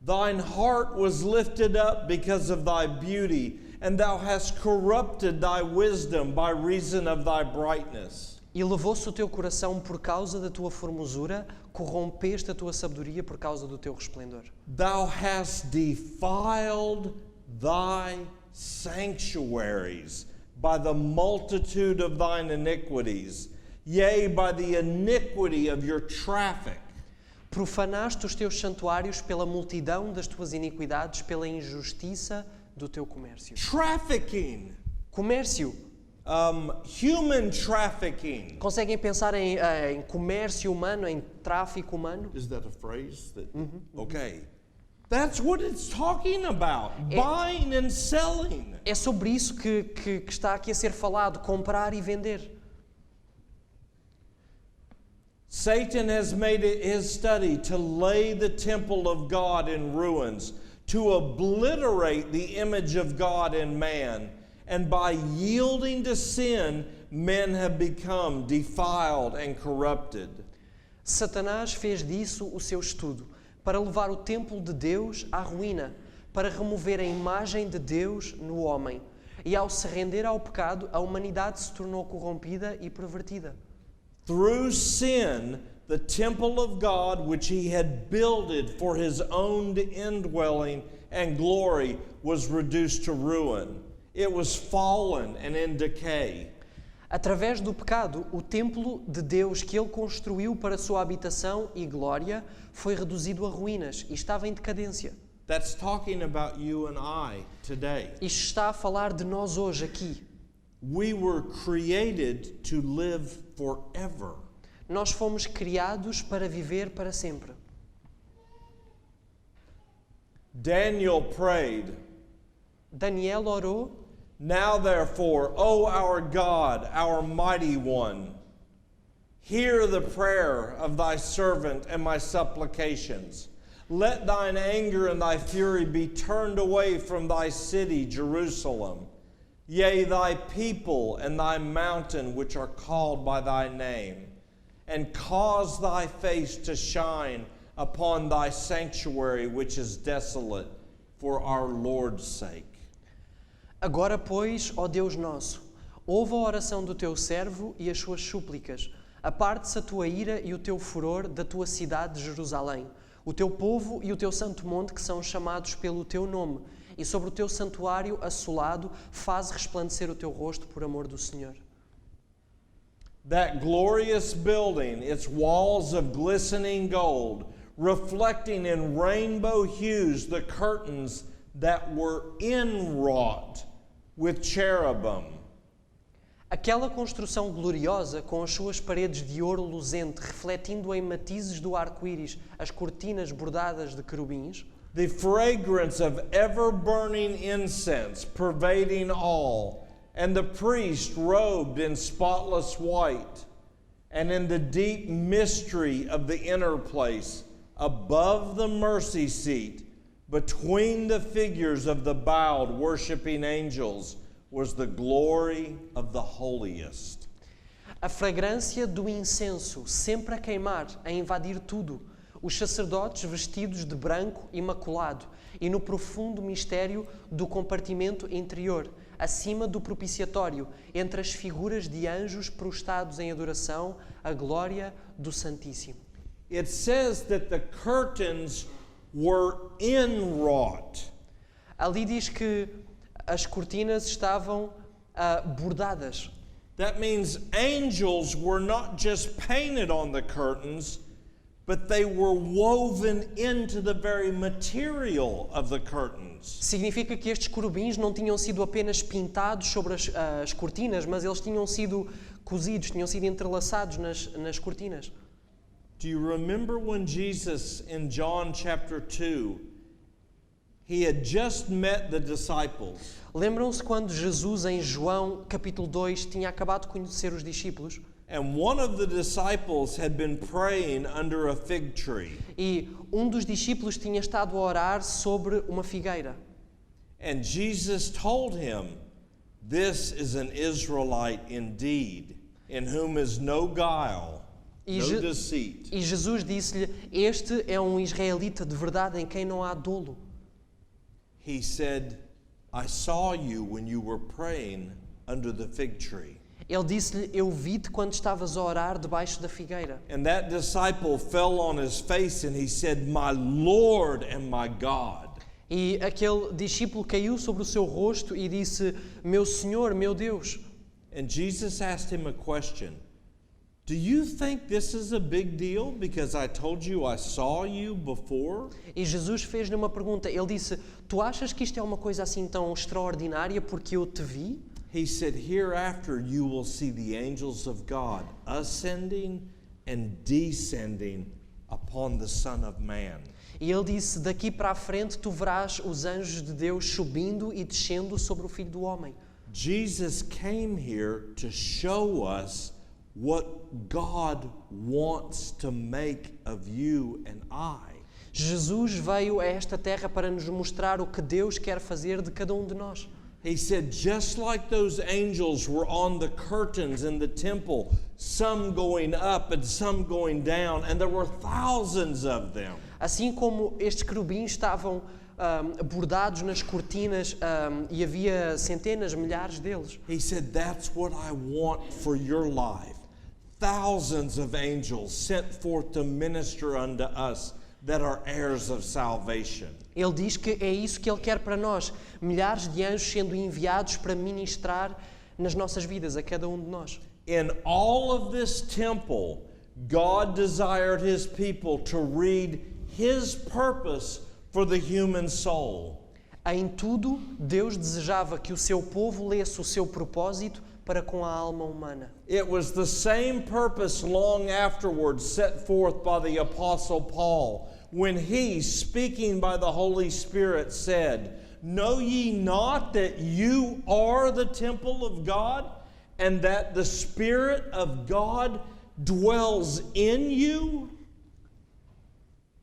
Thine heart was lifted up because of thy beauty, and thou hast corrupted thy wisdom by reason of thy brightness. E levou-se o teu coração por causa da tua formosura, corrompeste a tua sabedoria por causa do teu resplendor. Thou hast defiled thy sanctuaries by the multitude of thine iniquities, yea, by the iniquity of your traffic. Profanaste os teus santuários pela multidão das tuas iniquidades, pela injustiça do teu comércio. Trafficking, Comércio. human trafficking. Conseguem pensar em comércio humano, em tráfico humano? Is that a phrase? Okay. That's what it's talking about. Buying and selling. É sobre isso que está aqui a ser falado, comprar e vender. Satan has made it his study to lay the temple of God in ruins, to obliterate the image of God in man. And by yielding to sin, men have become defiled and corrupted. Satanás fez disso o seu estudo, para levar o templo de Deus à ruína, para remover a imagem de Deus no homem. E ao se render ao pecado, a humanidade se tornou corrompida e pervertida. Through sin, the temple of God, which he had builded for his own indwelling and glory, was reduced to ruin. It was fallen and in decay. Através do pecado, o templo de Deus que ele construiu para a sua habitação e glória foi reduzido a ruínas e estava em decadência. That's talking about you and I today. Isto está a falar de nós hoje aqui. We were created to live forever. Nós fomos criados para viver para sempre. Daniel prayed, Daniel orou, "Now therefore, O our God, our mighty one, hear the prayer of thy servant and my supplications. Let thine anger and thy fury be turned away from thy city, Jerusalem. Yea, thy people and thy mountain which are called by thy name, and cause thy face to shine upon thy sanctuary which is desolate, for our Lord's sake." Agora, pois, ó Deus nosso, ouve a oração do teu servo e as suas súplicas. Aparte-se a tua ira e o teu furor da tua cidade de Jerusalém, o teu povo e o teu santo monte que são chamados pelo teu nome, e sobre o teu santuário assolado faz resplandecer o teu rosto por amor do Senhor. That glorious building, its walls of glistening gold, reflecting in rainbow hues the curtains that were inwrought with cherubim. Aquela construção gloriosa, com as suas paredes de ouro luzente, refletindo em matizes do arco-íris as cortinas bordadas de querubins, The fragrance of ever-burning incense pervading all, and the priest robed in spotless white, and in the deep mystery of the inner place, above the mercy seat, between the figures of the bowed worshiping angels, was the glory of the holiest. a fragrância do incenso sempre a queimar, a invadir tudo, os sacerdotes vestidos de branco imaculado e no profundo mistério do compartimento interior, acima do propiciatório, entre as figuras de anjos prostrados em adoração, a glória do Santíssimo. It says that the curtains were inwrought. Ali diz que as cortinas estavam bordadas. That means angels were not just painted on the curtains, but they were woven into the very material of the curtains. Significa que estes querubins não tinham sido apenas pintados sobre as cortinas, mas eles tinham sido cozidos, tinham sido entrelaçados nas cortinas. Do you remember when Jesus in John chapter 2, he had just met the disciples? Lembram-se quando Jesus, em João capítulo 2, tinha acabado de conhecer os discípulos? And one of the disciples had been praying under a fig tree. E um dos discípulos tinha estado a orar sobre uma figueira. And Jesus told him, "This is an Israelite indeed, in whom is no guile, no deceit." E Jesus disse-lhe, este é um israelita de verdade em quem não há dolo. He said, "I saw you when you were praying under the fig tree." Ele disse-lhe, eu vi-te quando estavas a orar debaixo da figueira. And that disciple fell on his face and he said, "My Lord and my God." E aquele discípulo caiu sobre o seu rosto e disse, meu Senhor, meu Deus. And Jesus asked him a question. "Do you think this is a big deal because I told you I saw you before?" E Jesus fez-lhe uma pergunta. Ele disse, tu achas que isto é uma coisa assim tão extraordinária porque eu te vi? He said, "Hereafter you will see the angels of God ascending and descending upon the Son of Man." E ele disse, daqui para a frente tu verás os anjos de Deus subindo e descendo sobre o Filho do Homem. Jesus came here to show us what God wants to make of you and I. Jesus veio a esta terra para nos mostrar o que Deus quer fazer de cada um de nós. He said, just like those angels were on the curtains in the temple, some going up and some going down, and there were thousands of them. Assim como estes querubins estavam bordados nas cortinas e havia centenas, milhares deles. He said, that's what I want for your life. Thousands of angels sent forth to minister unto us that are heirs of salvation. Ele diz que é isso que Ele quer para nós. Milhares de anjos sendo enviados para ministrar nas nossas vidas, a cada um de nós. In all of this temple, God desired His people to read His purpose for the human soul. Em tudo, Deus desejava que o seu povo lesse o seu propósito para com a alma humana. It was the same purpose long afterwards set forth by the Apostle Paul, when he, speaking by the Holy Spirit, said, "Know ye not that you are the temple of God, and that the Spirit of God dwells in you?"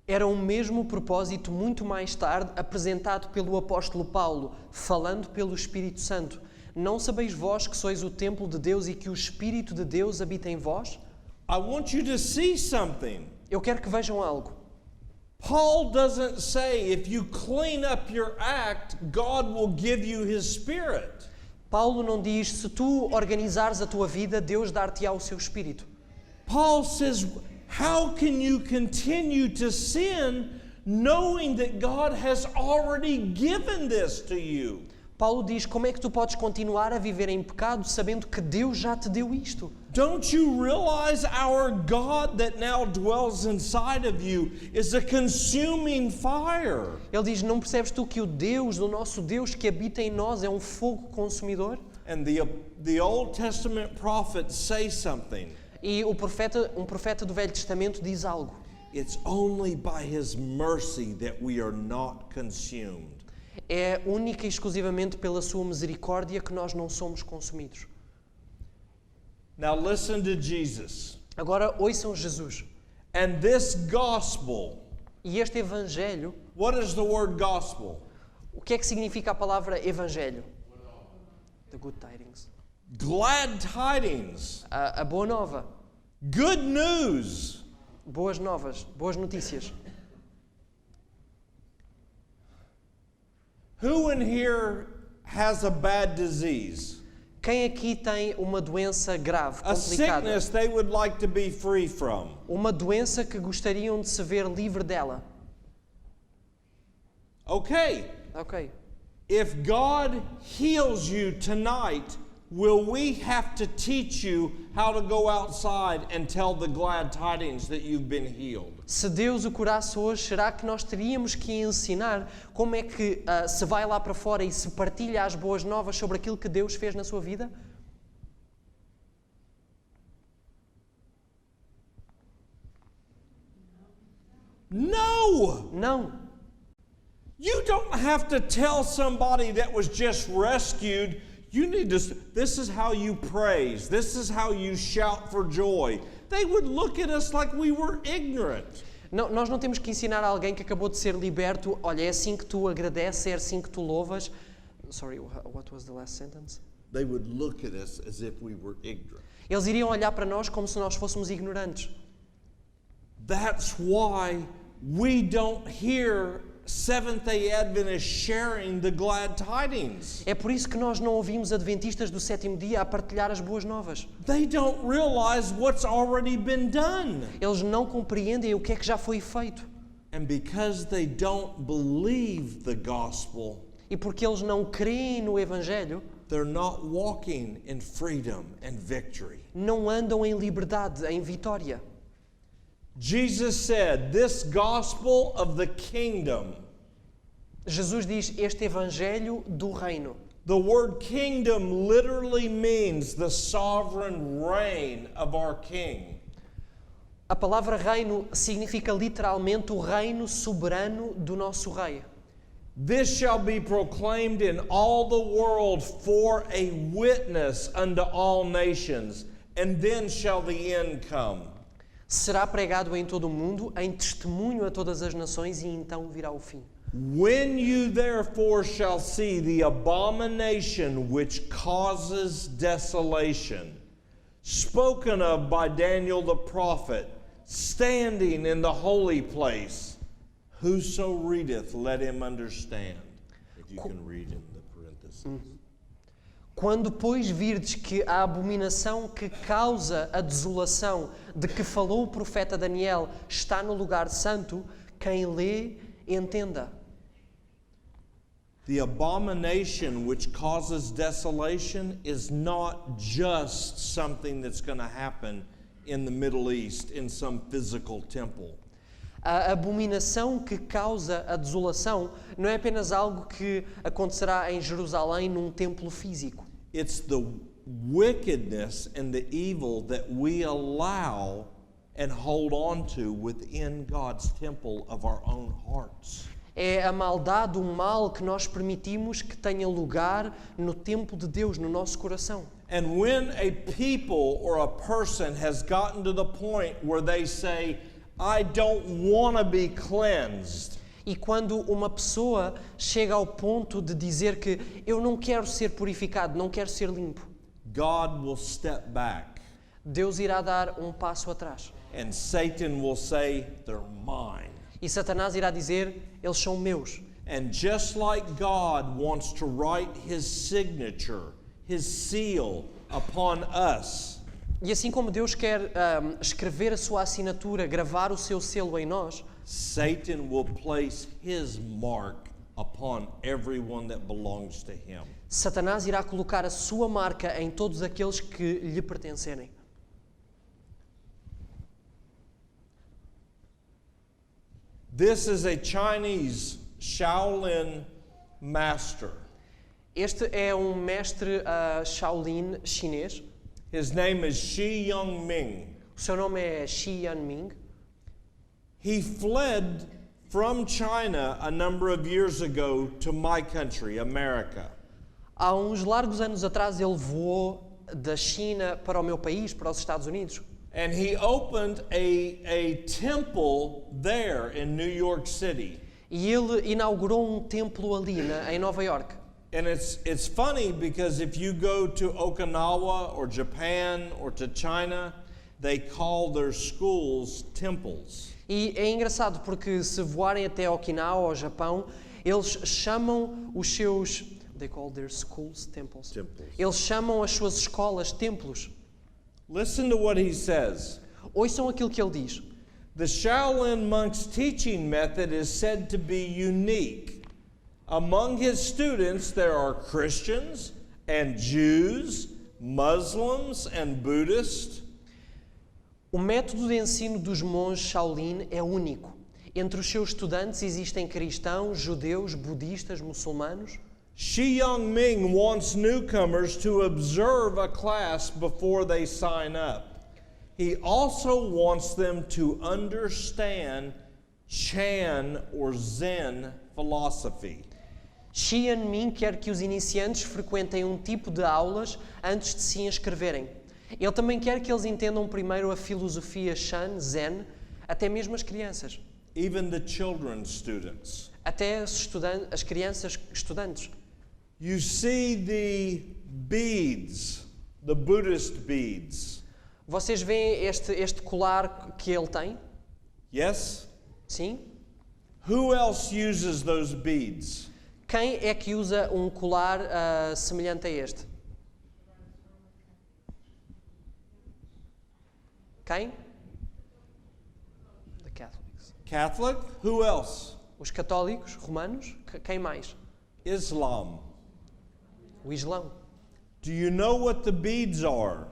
Era o mesmo propósito muito mais tarde apresentado pelo apóstolo Paulo, falando pelo Espírito Santo. Não sabeis vós que sois o templo de Deus e que o Espírito de Deus habita em vós? I want you to see something. Eu quero que vejam algo. Paul doesn't say if you clean up your act, God will give you His Spirit. Paulo não diz, se tu organizares a tua vida, Deus dar-te-á o seu Espírito. Paul says, how can you continue to sin knowing that God has already given this to you? Paulo diz: como é que tu podes continuar a viver em pecado sabendo que Deus já te deu isto? Don't you realize our God that now dwells inside of you is a consuming fire? Ele diz: não percebes tu que o nosso Deus que habita em nós é um fogo consumidor? And the Old Testament prophets say something. E um profeta do Velho Testamento diz algo. It's only by His mercy that we are not consumed. É única e exclusivamente pela sua misericórdia que nós não somos consumidos. Now listen to Jesus. Agora ouçam Jesus. And this gospel, E este evangelho, what is the word gospel? o que é que significa a palavra evangelho? The good tidings. Glad tidings, A boa nova, good news. boas novas, boas notícias. Who in here has a bad disease? Quem aqui tem uma doença grave, A complicada? sickness they would like to be free from? Uma doença que gostariam de se ver livre dela? Okay, Ok. if God heals you tonight, will we have to teach you how to go outside and tell the glad tidings that you've been healed? Se Deus o curasse hoje, será que nós teríamos que ensinar como é que se vai lá para fora e se partilha as boas novas sobre aquilo que Deus fez na sua vida? No! Não. You don't have to tell somebody that was just rescued, you need to, this is how you praise, this is how you shout for joy. They would look at us like we were ignorant. Não, nós não temos que ensinar a alguém que acabou de ser liberto, olha, é assim que tu agradeces, é assim que tu louvas. Sorry, what was the last sentence? They would look at us as if we were ignorant. Eles iriam olhar para nós como se nós fôssemos ignorantes. That's why we don't hear Seventh-day Adventists sharing the glad tidings. É por isso que nós não ouvimos adventistas do sétimo dia a partilhar as boas novas. They don't realize what's already been done. Eles não compreendem o que é que já foi feito. And because they don't believe the gospel, E porque eles não creem no Evangelho, they're not walking in freedom and victory. não andam em liberdade, em vitória. Jesus said, this gospel of the kingdom. Jesus diz este Evangelho do reino. The word kingdom literally means the sovereign reign of our king. A palavra reino significa literalmente o reino soberano do nosso rei. This shall be proclaimed in all the world for a witness unto all nations, and then shall the end come. Será pregado em todo o mundo, em testemunho a todas as nações, e então virá o fim. When you therefore shall see the abomination which causes desolation, spoken of by Daniel the prophet, standing in the holy place, whoso readeth, let him understand. If you can read in the parentheses. Quando, pois, virdes que a abominação que causa a desolação de que falou o profeta Daniel está no lugar santo, quem lê, entenda. The abomination which causes desolation is not just something that's going to happen in the Middle East in some physical temple. A abominação que causa a desolação não é apenas algo que acontecerá em Jerusalém num templo físico. It's the wickedness and the evil that we allow and hold on to within God's temple of our own hearts. É a maldade, o mal que nós permitimos que tenha lugar no templo de Deus, no nosso coração. And when a people or a person has gotten to the point where they say, I don't want to be cleansed, E quando uma pessoa chega ao ponto de dizer que eu não quero ser purificado, não quero ser limpo, God will step back Deus irá dar um passo atrás. and Satan will say, they're mine. E Satanás irá dizer, eles são meus. And just like God wants to write his signature, his seal upon us, E assim como Deus quer escrever a sua assinatura, gravar o seu selo em nós, Satan will place his mark upon everyone that belongs to him. Satanás irá colocar a sua marca em todos aqueles que lhe pertencerem. This is a Chinese Shaolin master. Este é um mestre Shaolin chinês. His name is Shi Young-ming. O seu nome é Shi Yanming. He fled from China a number of years ago to my country, America. Há uns largos anos atrás ele voou da China para o meu país, para os Estados Unidos. And he opened a temple there in New York City. E ele inaugurou um templo ali em Nova York. And it's funny because if you go to Okinawa or Japan or to China, they call their schools temples. E é engraçado porque se voarem até Okinawa ou Japão, eles chamam os seus... They call their schools temples. Eles chamam as suas escolas templos. Listen to what he says. Ouçam aquilo que ele diz. The Shaolin monk's teaching method is said to be unique. Among his students, there are Christians and Jews, Muslims and Buddhists. O método de ensino dos monges Shaolin é único. Entre os seus estudantes existem cristãos, judeus, budistas, muçulmanos. Shi Young-ming wants newcomers to observe a class before they sign up. He also wants them to understand Chan or Zen philosophy. Shi Yanming quer que os iniciantes frequentem um tipo de aulas antes de se inscreverem. Ele também quer que eles entendam primeiro a filosofia Chan, Zen, até mesmo as crianças. Even the children's students. Até as crianças estudantes. You see the beads, the Buddhist beads. Vocês veem este colar que ele tem? Yes? Sim? Who else uses those beads? Quem é que usa um colar semelhante a este? Quem? The Catholics. Catholic? Who else? Os católicos romanos? Quem mais? Islam. O Islão. Do you know what the beads are?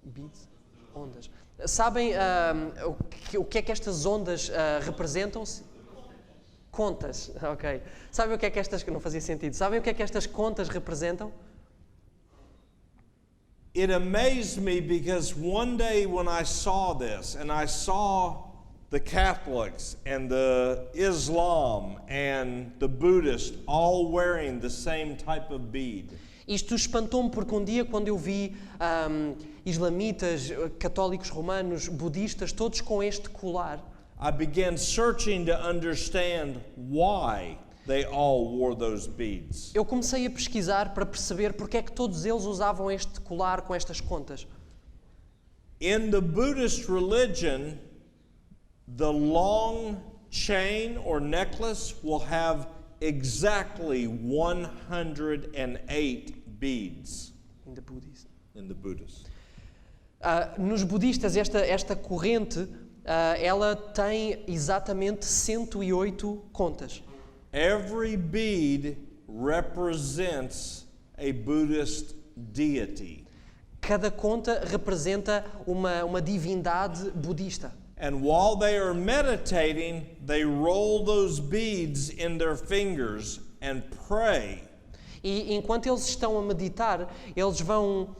Beads? Ondas. Sabem o que é que estas ondas representam? Contas, ok. Sabem o que é que estas... Não fazia sentido. Sabem o que é que estas contas representam? It amazed me because one day when I saw this and I saw the Catholics and the Islam and the Buddhists all wearing the same type of bead. Isto espantou-me porque um dia quando eu vi islamitas, católicos romanos, budistas, todos com este colar, I began searching to understand why they all wore those beads. eu comecei a pesquisar para perceber porque é que todos eles usavam este colar com estas contas. In the Buddhist religion, the long chain or necklace will have exactly 108 beads. In the Buddhist. In the Buddhist. Nos budistas, esta corrente, ela tem exatamente 108 contas. Every bead represents a Buddhist deity. Cada conta representa uma divindade budista. And while they are meditating, they roll those beads in their fingers and pray. E enquanto eles estão a meditar, eles vão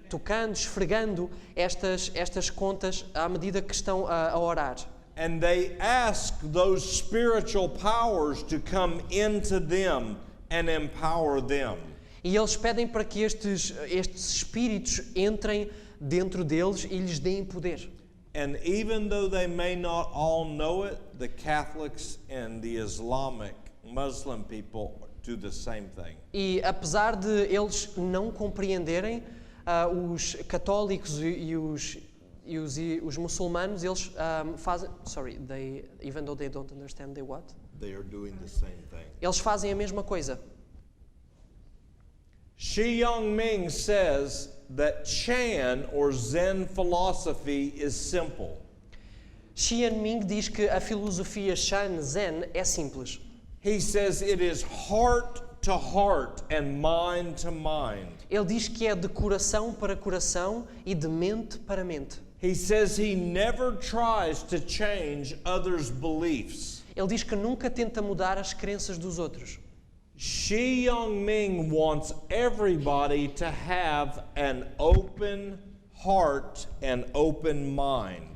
tocando, esfregando estas contas à medida que estão a orar. And they ask those spiritual powers to come into them and empower them. E eles pedem para que estes espíritos entrem dentro deles e lhes deem poder. And even though they may not all know it, the Catholics and the Islamic Muslim people do the same thing. E apesar de eles não compreenderem, os católicos e os muçulmanos, eles fazem... Sorry, even though they don't understand, they what? They are doing the same thing. Eles fazem a mesma coisa. Shi Young-ming says that Chan or Zen philosophy is simple. Xian Ming diz que a filosofia Shan Zen é simples. He says it is heart to heart and mind to mind. Ele diz que é de coração para coração e de mente para mente. He says he never tries to change others' beliefs. Ele diz que nunca tenta mudar as crenças dos outros. Shi Youngming wants everybody to have an open heart and open mind,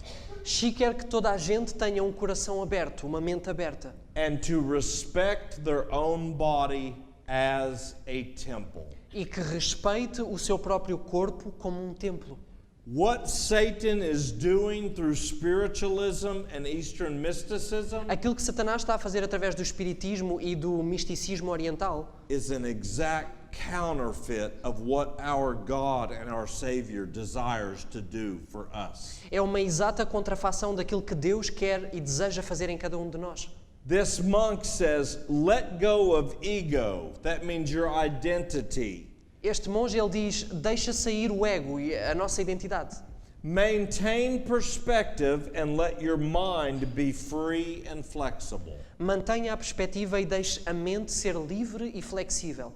Xi quer que toda a gente tenha um coração aberto, uma mente aberta. and to respect their own body as a temple. E que respeite o seu próprio corpo como um templo. What Satan is doing through spiritualism and Eastern mysticism Aquilo que Satanás está a fazer através do espiritismo e do misticismo oriental is an exact counterfeit of what our God and our Savior desires to do for us. é uma exata contrafação daquilo que Deus quer e deseja fazer em cada um de nós. This monk says, let go of ego. That means your identity. Este monge, ele diz, deixa sair o ego e a nossa identidade. Maintain perspective and let your mind be free and flexible. Mantenha a perspectiva e deixe a mente ser livre e flexível.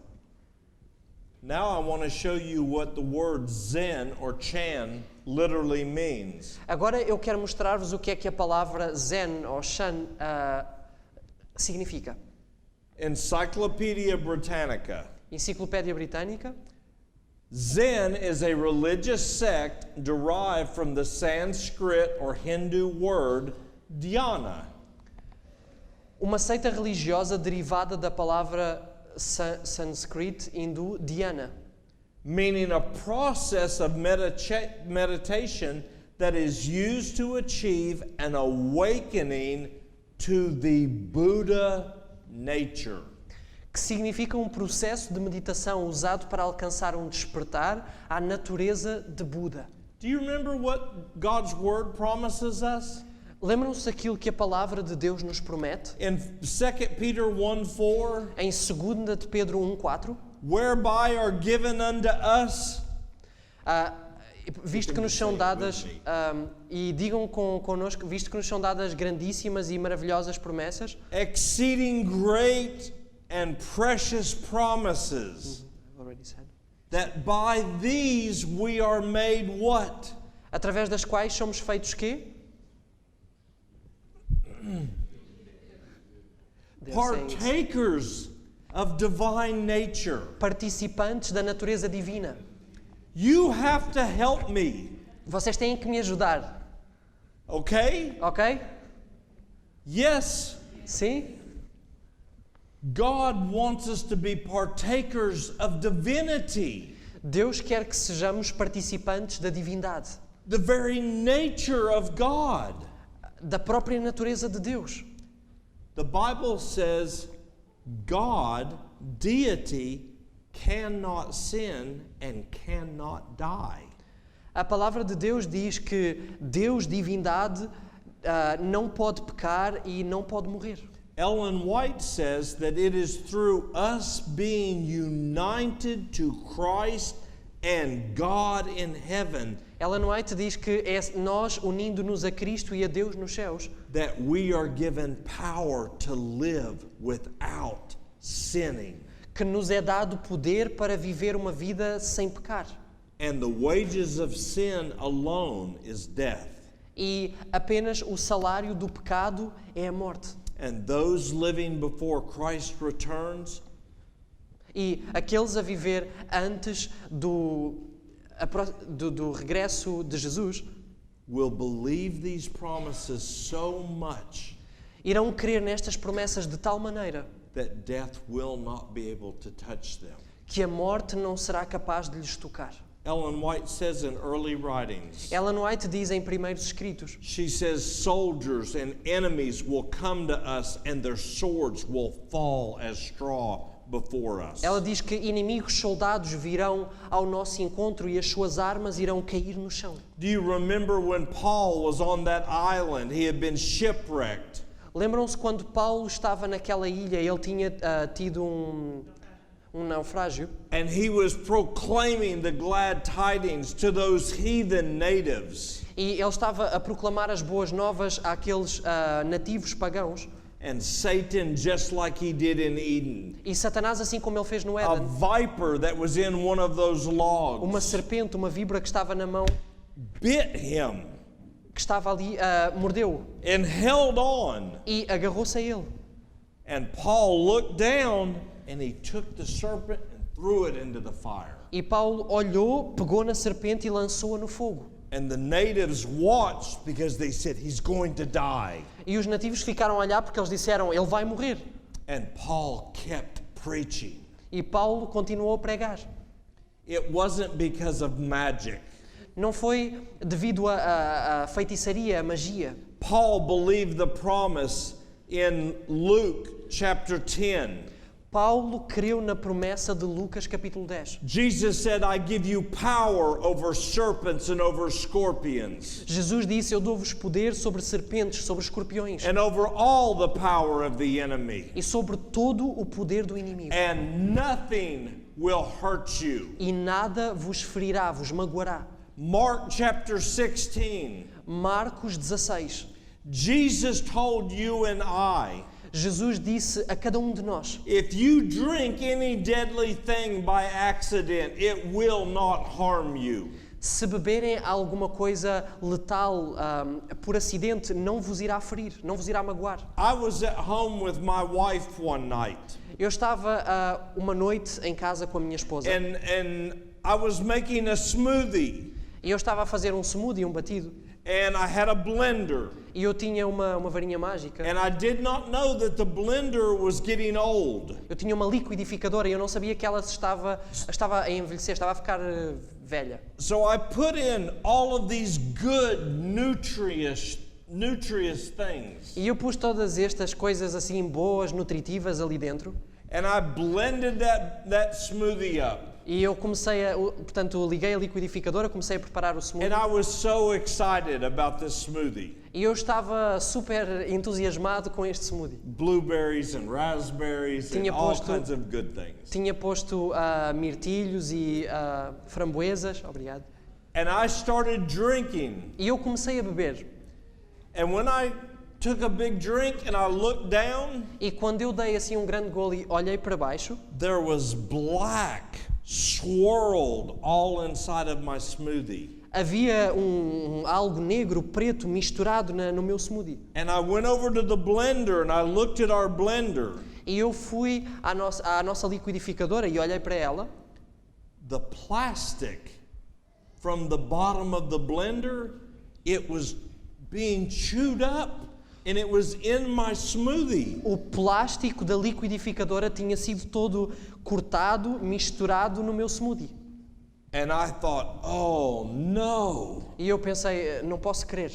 Now I want to show you what the word Zen or Chan literally means. Agora eu quero mostrar-vos o que é que a palavra Zen ou Shan significa. Encyclopedia Britannica. Enciclopédia Britânica. Zen is a religious sect derived from the Sanskrit or Hindu word dhyana. Uma seita religiosa derivada da palavra sânscrito hindu dhyana, Meaning a process of meditation that is used to achieve an awakening to the Buddha nature. que significa um processo de meditação usado para alcançar um despertar à natureza de Buda. Do you remember what God's word promises us? Lembram-se daquilo que a palavra de Deus nos promete? In 2 Peter 1:4, Em 2 de Pedro 1:4, whereby are given unto us visto que nos são dadas, e digam connosco, visto que nos são dadas grandíssimas e maravilhosas promessas, exceeding great and precious promises, that by these we are made what? através das quais somos feitos quê? Partakers of divine nature. Participantes da natureza divina. You have to help me, Vocês têm que me ajudar, okay? ok? Yes, Sim? God wants us to be partakers of divinity, Deus quer que sejamos participantes da divindade, the very nature of God. da própria natureza de Deus. The Bible says God, deity, cannot sin and cannot die. A palavra de Deus diz que Deus, divindade, não pode pecar e não pode morrer. Ellen White says that it is through us being united to Christ and God in heaven Ellen White diz que é nós unindo-nos a Cristo e a Deus nos céus that we are given power to live without sinning. que nos é dado poder para viver uma vida sem pecar. And the wages of sin alone is death. E apenas o salário do pecado é a morte. And those living before Christ returns E aqueles a viver antes do regresso de Jesus will believe these promises so much irão crer nestas promessas de tal maneira that death will not be able to touch them. que a morte não será capaz de lhes tocar. Ellen White says in early writings, Ellen White diz em primeiros escritos, she says soldiers and enemies will come to us and their swords will fall as straw before us. ela diz que inimigos soldados virão ao nosso encontro e as suas armas irão cair no chão. Do you remember when Paul was on that island? He had been shipwrecked. Lembram-se quando Paulo estava naquela ilha, ele tinha tido naufrágio, and he was proclaiming the glad tidings to those heathen natives. e ele estava a proclamar as boas novas àqueles nativos pagãos. And Satan, just like he did in Eden, E Satanás, assim como ele fez no a Éden, viper that was in one of those uma logs, serpente, uma víbora que estava na mão, bit him que estava ali, mordeu-o and held on. e agarrou-se a ele. And Paul looked down and he took the serpent and threw it into the fire. E Paulo olhou, pegou na serpente e lançou-a no fogo. And the natives watched because they said, he's going to die. E os nativos ficaram a olhar porque eles disseram, ele vai morrer. And Paul kept preaching. E Paulo continuou a pregar. It wasn't because of magic. Não foi devido a feitiçaria, a magia. Paul believed the promise in Luke chapter 10. Paulo creu na promessa de Lucas capítulo 10. Jesus said, I give you power over serpents and over scorpions Jesus disse, eu dou-vos poder sobre serpentes, sobre escorpiões and over all the power of the enemy. e sobre todo o poder do inimigo. And nothing will hurt you. E nada vos ferirá, vos magoará. Mark chapter 16. Marcos 16. Jesus told you and I, Jesus disse a cada de nós, if you drink any deadly thing by accident, it will not harm you. se beberem alguma coisa letal por acidente, não vos irá ferir, não vos irá magoar. I was at home with my wife one night, Eu estava uma noite em casa com a minha esposa and I was making a smoothie, e eu estava a fazer um smoothie, um batido, and I had a blender, e eu tinha uma varinha mágica. and I did not know that the blender was getting old. Eu tinha uma liquidificadora e eu não sabia que ela estava a envelhecer, estava a ficar velha. So I put in all of these good nutritious things, E eu pus todas estas coisas assim boas, nutritivas ali dentro. and I blended that smoothie up. E eu portanto, liguei a liquidificadora, comecei a preparar o smoothie. And I was so excited about this smoothie. E eu estava super entusiasmado com este smoothie. Blueberries and raspberries and Tinha all posto- kinds of good things. Tinha posto mirtilhos e framboesas, obrigado. And I started drinking. E eu comecei a beber. And when I took a big drink and I looked down, E quando eu dei assim um grande gole e olhei para baixo, there was black swirled all inside of my smoothie. havia algo negro, preto, misturado no meu smoothie. And I went over to the blender and I looked at our blender. E eu fui à nossa liquidificadora e olhei para ela. The plastic from the bottom of the blender, it was being chewed up and it was in my smoothie. O plástico da liquidificadora tinha sido todo cortado, misturado no meu smoothie. And I thought, oh no, E eu pensei, não posso crer.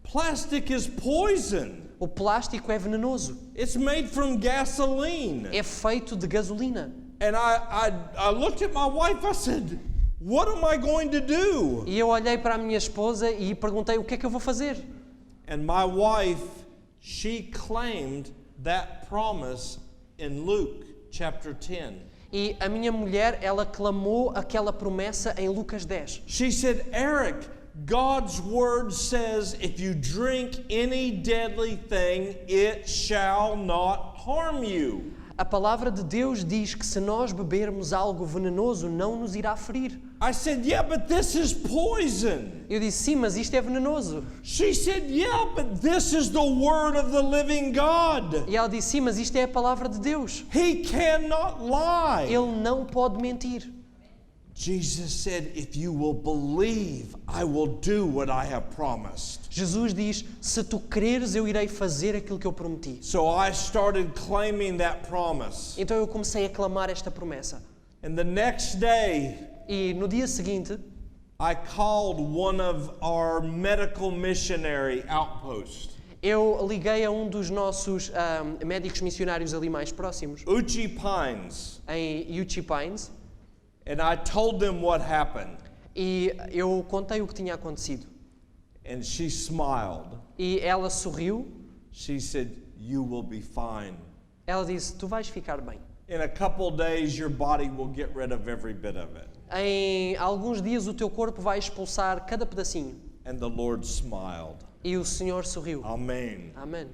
plastic is poison. O plástico é venenoso. It's made from gasoline. É feito de gasolina. And I looked at my wife, I said, what am I going to do? E eu olhei para a minha esposa e perguntei o que é que eu vou fazer. And my wife, she claimed that promise in Luke chapter 10. E a minha mulher, ela clamou aquela promessa em Lucas 10. She said, Eric, God's word says if you drink any deadly thing, it shall not harm you. A palavra de Deus diz que se nós bebermos algo venenoso, não nos irá ferir. I said, yeah, but this is poison. Eu disse, sim, mas isto é venenoso. She said, yeah, but this is the word of the living God. E ela disse, sim, mas isto é a palavra de Deus. He cannot lie. Ele não pode mentir. Jesus said, if you will believe, I will do what I have promised. Jesus diz, se tu creres, eu irei fazer aquilo que eu prometi. So I started claiming that promise. Então eu comecei a clamar esta promessa. And the next day, E no dia seguinte, I called one of our medical missionary outposts, eu liguei a dos nossos médicos missionários ali mais próximos, Uchi Pines, em Uchi Pines, and I told them what happened. e eu contei o que tinha acontecido. And she smiled. E ela sorriu, She said, you will be fine. ela disse, tu vais ficar bem. In a couple days, your body will get rid of every bit of it. Em alguns dias o teu corpo vai expulsar cada pedacinho. And the Lord smiled. E o Senhor sorriu. Amen. Amém.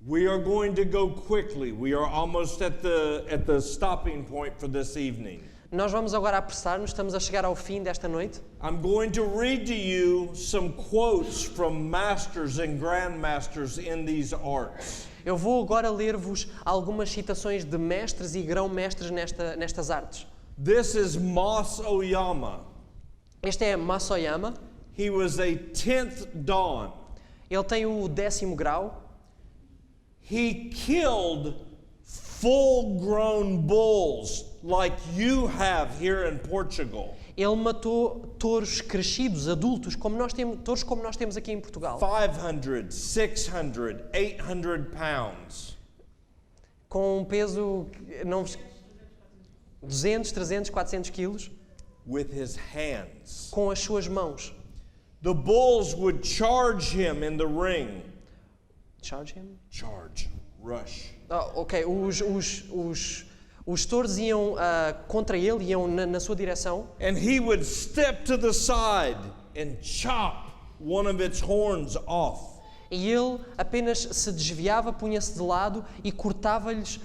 We are going to go quickly. We are almost at the stopping point for this evening. Nós vamos agora apressar-nos, estamos a chegar ao fim desta noite. I'm going to read to you some quotes from masters and grandmasters in these arts. Eu vou agora ler-vos algumas citações de mestres e grão-mestres nestas artes. This is Mas Oyama. Este é Masoyama. He was a 10th Dan. Ele tem o 10º grau. He killed full-grown bulls like you have here in Portugal. Ele matou touros crescidos, adultos, touros como nós temos aqui em Portugal. 500, 600, 800 pounds. Com um peso, não, 200, 300, 400 quilos, With his hands. com as suas mãos. The bulls would charge him in the ring. Charge him? Charge. Rush. Ok, os touros iam contra ele, iam na sua direção. And he would step to the side and chop one of its horns off. E ele apenas se desviava, punha-se de lado e cortava-lhes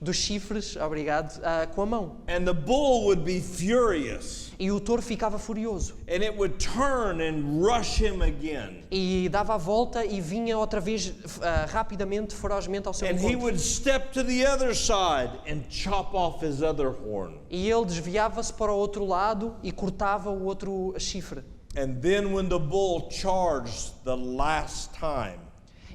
dos chifres, obrigado, com a mão. And the bull would be furious. E o touro ficava furioso. And it would turn and rush him again. E dava a volta e vinha outra vez rapidamente, ferozmente ao seu And he encontro. would step to the other side and chop off his other horn. E ele desviava-se para o outro lado e cortava o outro chifre. And then when the bull charged the last time,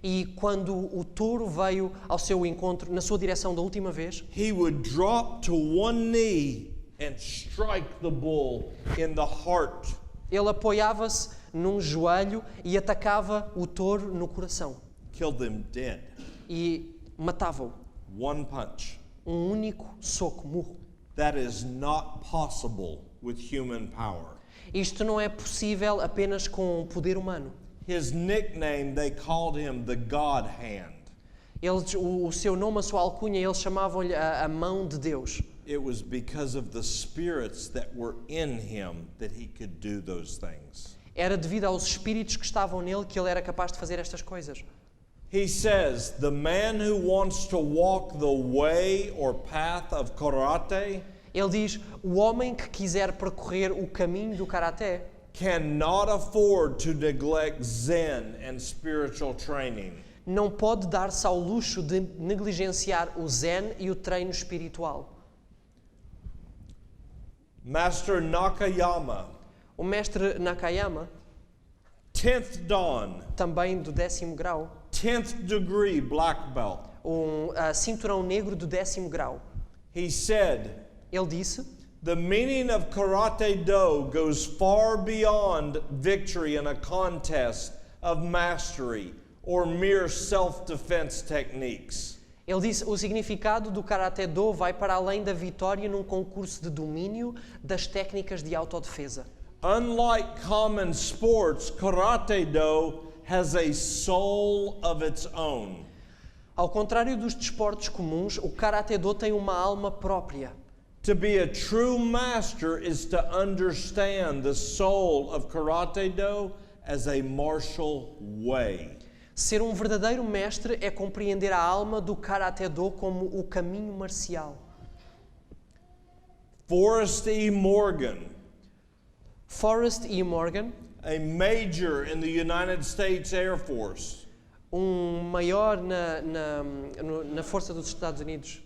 E quando o touro veio ao seu encontro, na sua direção da última vez, he would drop to one knee and strike the bull in the heart. ele apoiava-se num joelho e atacava o touro no coração. Killed him dead. E matava-o. One punch. Único soco, murro. That is not possible with human power. Isto não é possível apenas com o poder humano. His nickname, they called him the God Hand. O seu nome, a sua alcunha, eles chamavam-lhe a mão de Deus. It was because of the spirits that were in him that he could do those things. Era devido aos espíritos que estavam nele que ele era capaz de fazer estas coisas. He says, the man who wants to walk the way or path of karate Ele diz, o homem que quiser percorrer o caminho do karaté cannot afford to neglect Zen and spiritual training. não pode dar-se ao luxo de negligenciar o zen e o treino espiritual. Master Nakayama, O mestre Nakayama, 10th Dan, também do 10º grau, 10th degree black belt. Cinturão negro do 10º grau. He said, Ele disse, the meaning of Karate Do goes far beyond victory in a contest of mastery or mere self-defense techniques. Ele disse, o significado do Karate Do vai para além da vitória num concurso de domínio das técnicas de autodefesa. Unlike common sports, Karate Do has a soul of its own. Ao contrário dos desportos comuns, o Karate Do tem uma alma própria. To be a true master is to understand the soul of Karate Do as a martial way. Ser um verdadeiro mestre é compreender a alma do Karate Do como o caminho marcial. Forrest E. Morgan, Forrest E. Morgan, a major in the United States Air Force, maior na Força dos Estados Unidos.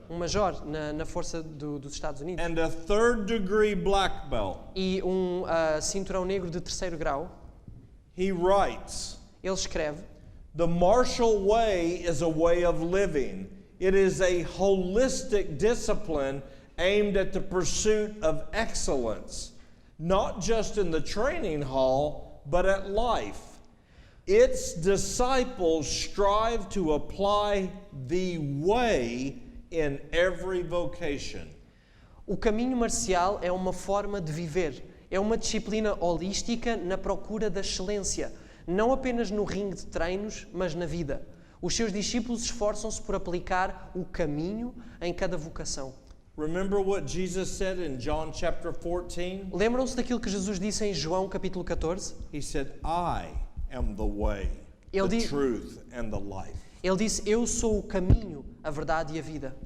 Um major na Força dos Estados Unidos. and a 3rd degree black belt. E cinturão negro de 3º grau. He writes, Ele escreve, the martial way is a way of living. It is a holistic discipline aimed at the pursuit of excellence, not just in the training hall, but at life. Its disciples strive to apply the way in every vocation. o caminho marcial é uma forma de viver. É uma disciplina holística na procura da excelência, não apenas no ringue de treinos, mas na vida. Os seus discípulos esforçam-se por aplicar o caminho em cada vocação. Remember what Jesus said in John chapter 14? Lembram-se daquilo que Jesus disse em João capítulo 14? He said, I am the way, Ele the diz- truth, and the life. Ele disse, eu sou o caminho, a verdade e a vida.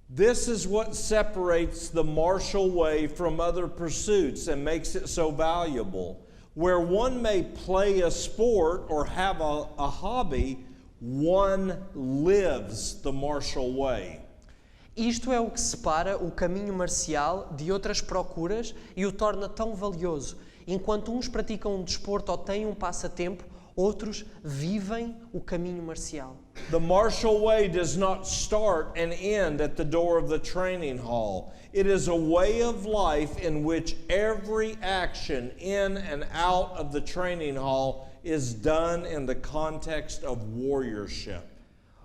This is what separates the martial way from other pursuits and makes it so valuable. Where one may play a sport or have a hobby, one lives the martial way. Isto é o que separa o caminho marcial de outras procuras e o torna tão valioso. Enquanto uns praticam um desporto ou têm um passatempo, outros vivem o caminho marcial. The martial way does not start and end at the door of the training hall. It is a way of life in which every action in and out of the training hall is done in the context of warriorship.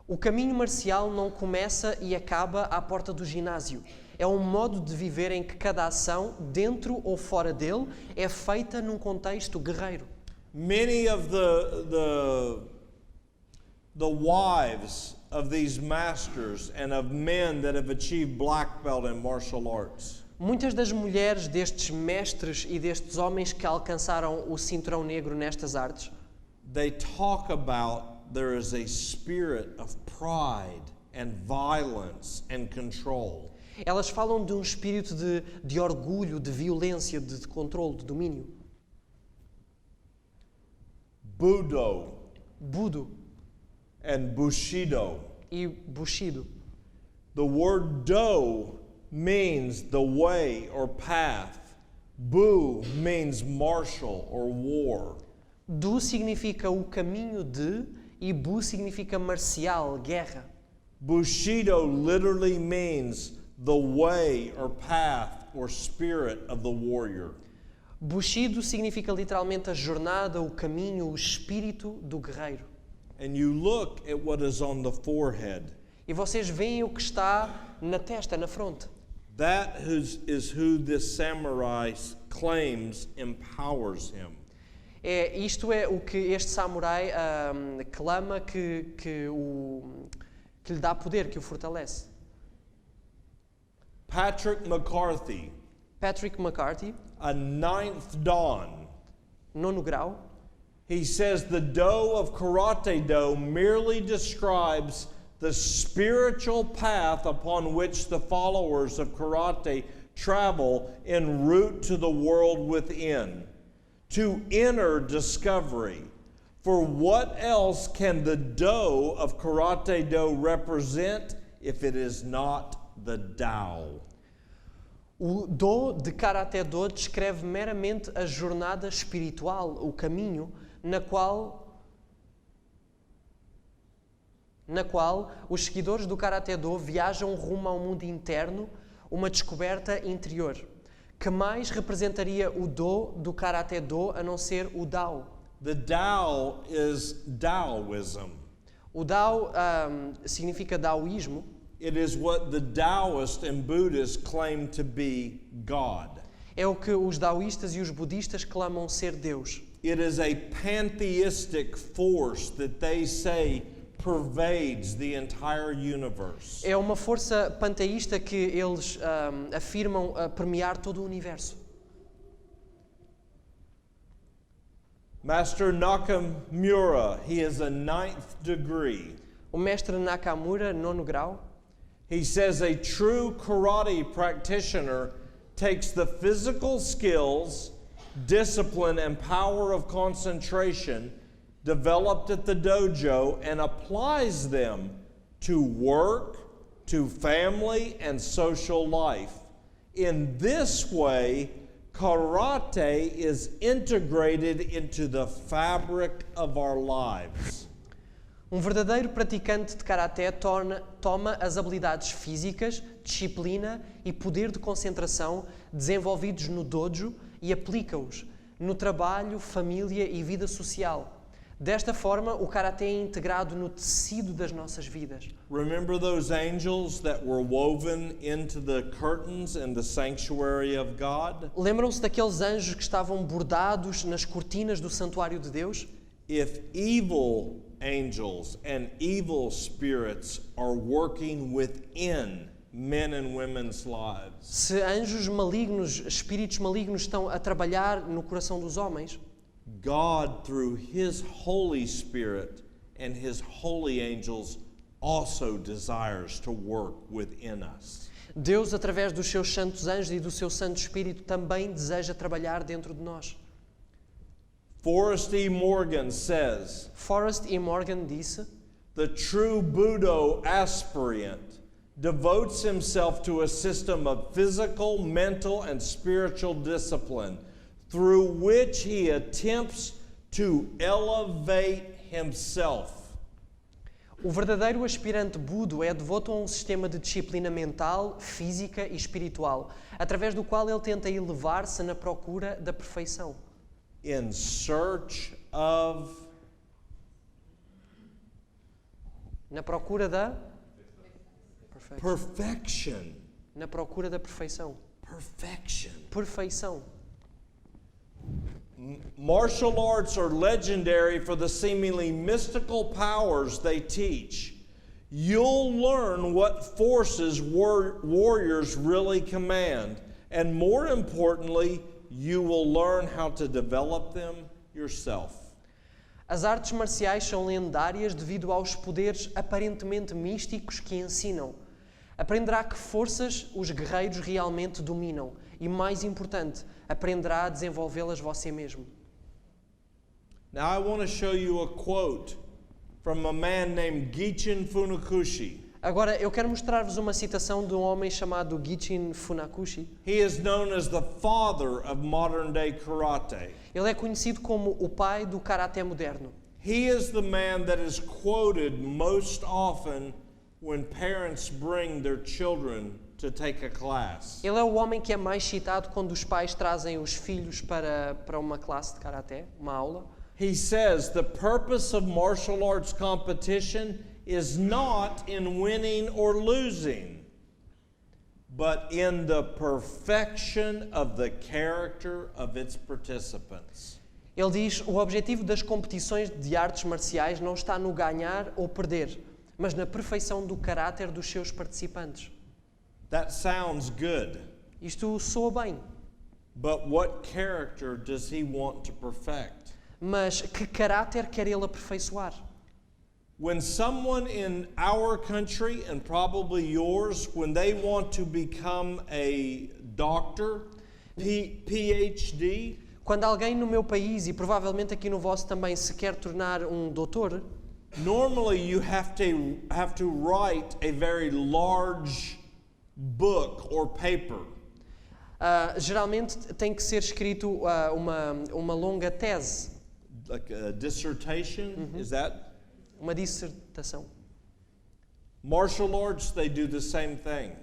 O caminho marcial não começa e acaba à porta do ginásio. É um modo de viver em que cada ação, dentro ou fora dele, é feita num contexto guerreiro. Many of the wives of these masters and of men that have achieved black belt in martial arts, Muitas das mulheres destes mestres e destes homens que alcançaram o cinturão negro nestas artes, they talk about there is a spirit of pride and violence and control. elas falam de um espírito de orgulho, de violência, de controle, de domínio. Budo Budo and Bushido. e Bushido. The word do means the way or path. Bu means martial or war. Du significa o caminho de e Bu significa marcial, guerra. Bushido literally means the way or path or spirit of the warrior. Bushido significa literalmente a jornada, o caminho, o espírito do guerreiro. And you look at what is on the forehead. E vocês veem o que está na testa, na fronte. That is who this samurai claims empowers him. Isto é o que este samurai clama que lhe dá poder, que o fortalece. Patrick McCarthy, Patrick McCarthy, a ninth dan, 9º grau, he says the do of Karate Do merely describes the spiritual path upon which the followers of karate travel en route to the world within, to inner discovery. For what else can the do of Karate Do represent if it is not the Tao? O Do de Karate Do descreve meramente a jornada espiritual, o caminho na qual os seguidores do Karate Do viajam rumo ao mundo interno, uma descoberta interior. Que mais representaria o do Karate Do a não ser o Dao? The Tao is Taoism. O Dao significa daoísmo. It is what the Taoists and Buddhists claim to be God. É o que os daoístas e os budistas clamam ser Deus. It is a pantheistic force that they say pervades the entire universe. É uma força panteísta que eles afirmam permear todo o universo. Master Nakamura, he is a 9th degree. O mestre Nakamura, 9º grau, He says a true karate practitioner takes the physical skills, discipline, and power of concentration developed at the dojo and applies them to work, to family, and social life. In this way, karate is integrated into the fabric of our lives. verdadeiro praticante de karaté toma as habilidades físicas, disciplina e poder de concentração desenvolvidos no dojo e aplica-os no trabalho, família e vida social. Desta forma, o karaté é integrado no tecido das nossas vidas. Remember those angels that were woven into the curtains in the sanctuary of God? Lembram-se daqueles anjos que estavam bordados nas cortinas do santuário de Deus? if evil angels and evil spirits are working within men and women's lives, Se anjos malignos, espíritos malignos estão a trabalhar no coração dos homens, God, through His Holy Spirit and His holy angels, also desires to work within us. Deus, através dos seus santos anjos e do seu Santo Espírito, também deseja trabalhar dentro de nós. Forrest E. Morgan says, Forrest E. Morgan disse: the true Buddha aspirant devotes himself to a system of physical, mental, and spiritual discipline through which he attempts to elevate himself. o verdadeiro aspirante Budo é devoto a um sistema de disciplina mental, física e espiritual, através do qual ele tenta elevar-se na procura da perfeição. In search of Na procura da perfection. Na procura da perfeição. Perfection. Perfeição. Martial arts are legendary for the seemingly mystical powers they teach. You'll learn what forces warriors really command, and more importantly, you will learn how to develop them yourself. As artes marciais são lendárias devido aos poderes aparentemente místicos que ensinam. Aprenderá que forças os guerreiros realmente dominam e, mais importante, aprenderá a desenvolvê-las você mesmo. Now I want to show you a quote from a man named Gichin Funakoshi. Agora, eu quero mostrar-vos uma citação de um homem chamado Gichin Funakoshi. He is known as the father of modern day karate. Ele é conhecido como o pai do karaté moderno. He is the man that is quoted most often when parents bring their children to take a class. Ele é o homem que é mais citado quando os pais trazem os filhos para uma classe de karaté, uma aula. He says the purpose of martial arts competition is not in winning or losing, but in the perfection of the character of its participants. Ele diz: o objetivo das competições de artes marciais não está no ganhar ou perder, mas na perfeição do caráter dos seus participantes. That sounds good, Isto soa bem, but what character does he want to perfect? mas que caráter quer ele aperfeiçoar? When someone in our country and probably yours, when they want to become a doctor, PhD, Quando alguém no meu país e provavelmente aqui no vosso também se quer tornar um doutor, normally you have to write a very large book or paper. geralmente tem que ser escrito uma longa tese, Like a dissertation, is that? uma dissertação. Martial arts, they do the same thing.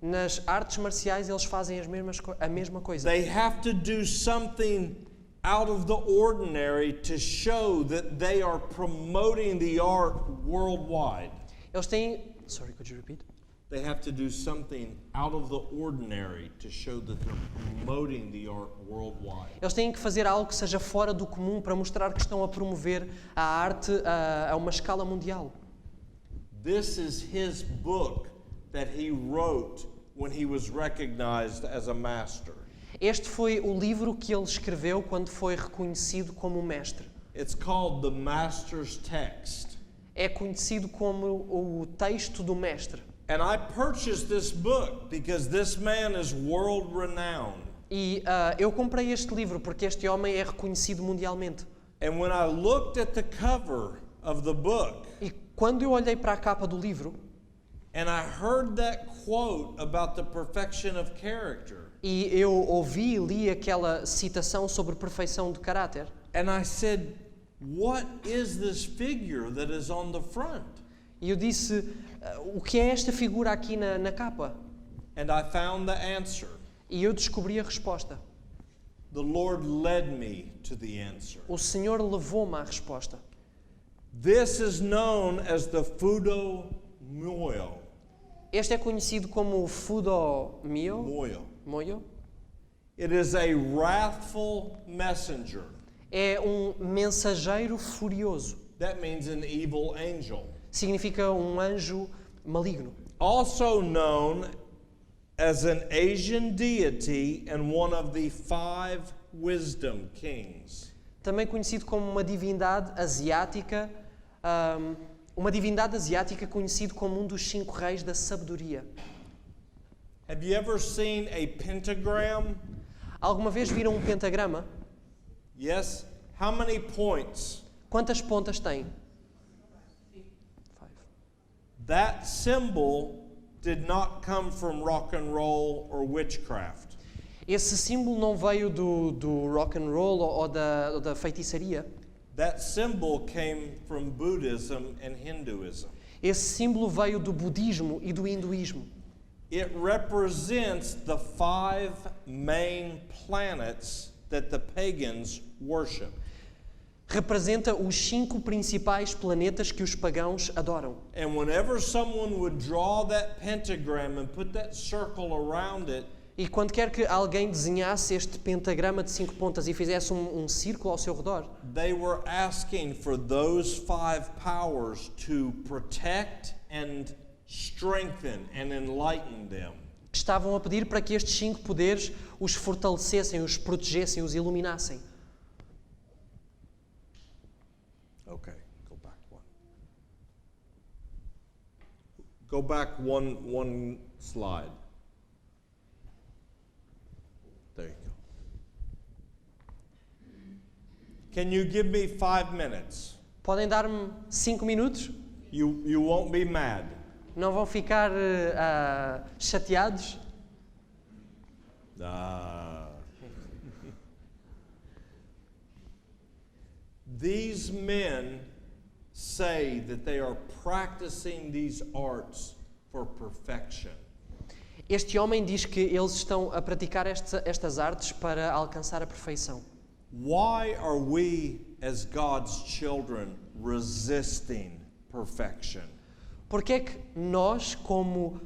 Nas artes marciais eles fazem a mesma coisa. They have to do something out of the ordinary to show that they are promoting the art worldwide. Eles têm... Sorry, could you repeat? They have to do something out of the ordinary to show that they're promoting the art worldwide. Eles têm que fazer algo que seja fora do comum para mostrar que estão a promover a arte a uma escala mundial. This is his book that he wrote when he was recognized as a master. Este foi o livro que ele escreveu quando foi reconhecido como mestre. It's called The Master's Text. É conhecido como o texto do mestre. And I purchased this book because this man is world renowned. E eu comprei este livro porque este homem é reconhecido mundialmente. And when I looked at the cover of the book, E quando eu olhei para a capa do livro and I heard that quote about the perfection of character, e eu ouvi e li aquela citação sobre perfeição de caráter, and I said, what is this figure that is on the front? e eu disse, o que é esta figura aqui na capa? And I found the answer. E eu descobri a resposta. The Lord led me to the answer. O Senhor levou-me à resposta. This is known as the Fudo Moyo. Este é conhecido como o Fudo Moyo. Moyo. It is a wrathful messenger. é um mensageiro furioso. That means an evil angel. Significa um anjo maligno. Also known as an Asian deity and one of the 5 wisdom kings. Também conhecido como uma divindade asiática conhecido como um dos 5 reis da sabedoria. Have you ever seen a pentagram? Alguma vez viram um pentagrama? Yes. How many points? Quantas pontas tem? 5. That symbol did not come from rock and roll or witchcraft. Esse símbolo não veio do rock and roll ou da feitiçaria. That symbol came from Buddhism and Hinduism. Esse símbolo veio do budismo e do hinduísmo. It represents the 5 main planets that the pagans worship. Representa os 5 principais planetas que os pagãos adoram. And whenever someone would draw that pentagram and put that circle around it, E quando quer que alguém desenhasse este pentagrama de 5 pontas e fizesse um círculo ao seu redor, they were asking for those 5 powers to protect and strengthen and enlighten them. estavam a pedir para que estes 5 poderes os fortalecessem, os protegessem, os iluminassem. Okay, go back one. Go back one slide. There you go. Can you give me 5 minutes? Podem dar-me 5 minutos? You won't be mad. Não vão ficar chateados? These men say that they are practicing these arts for perfection. Este homem diz que eles estão a praticar estas artes para alcançar a perfeição. Why are we, as God's children, resisting perfection? Porque é que nós, como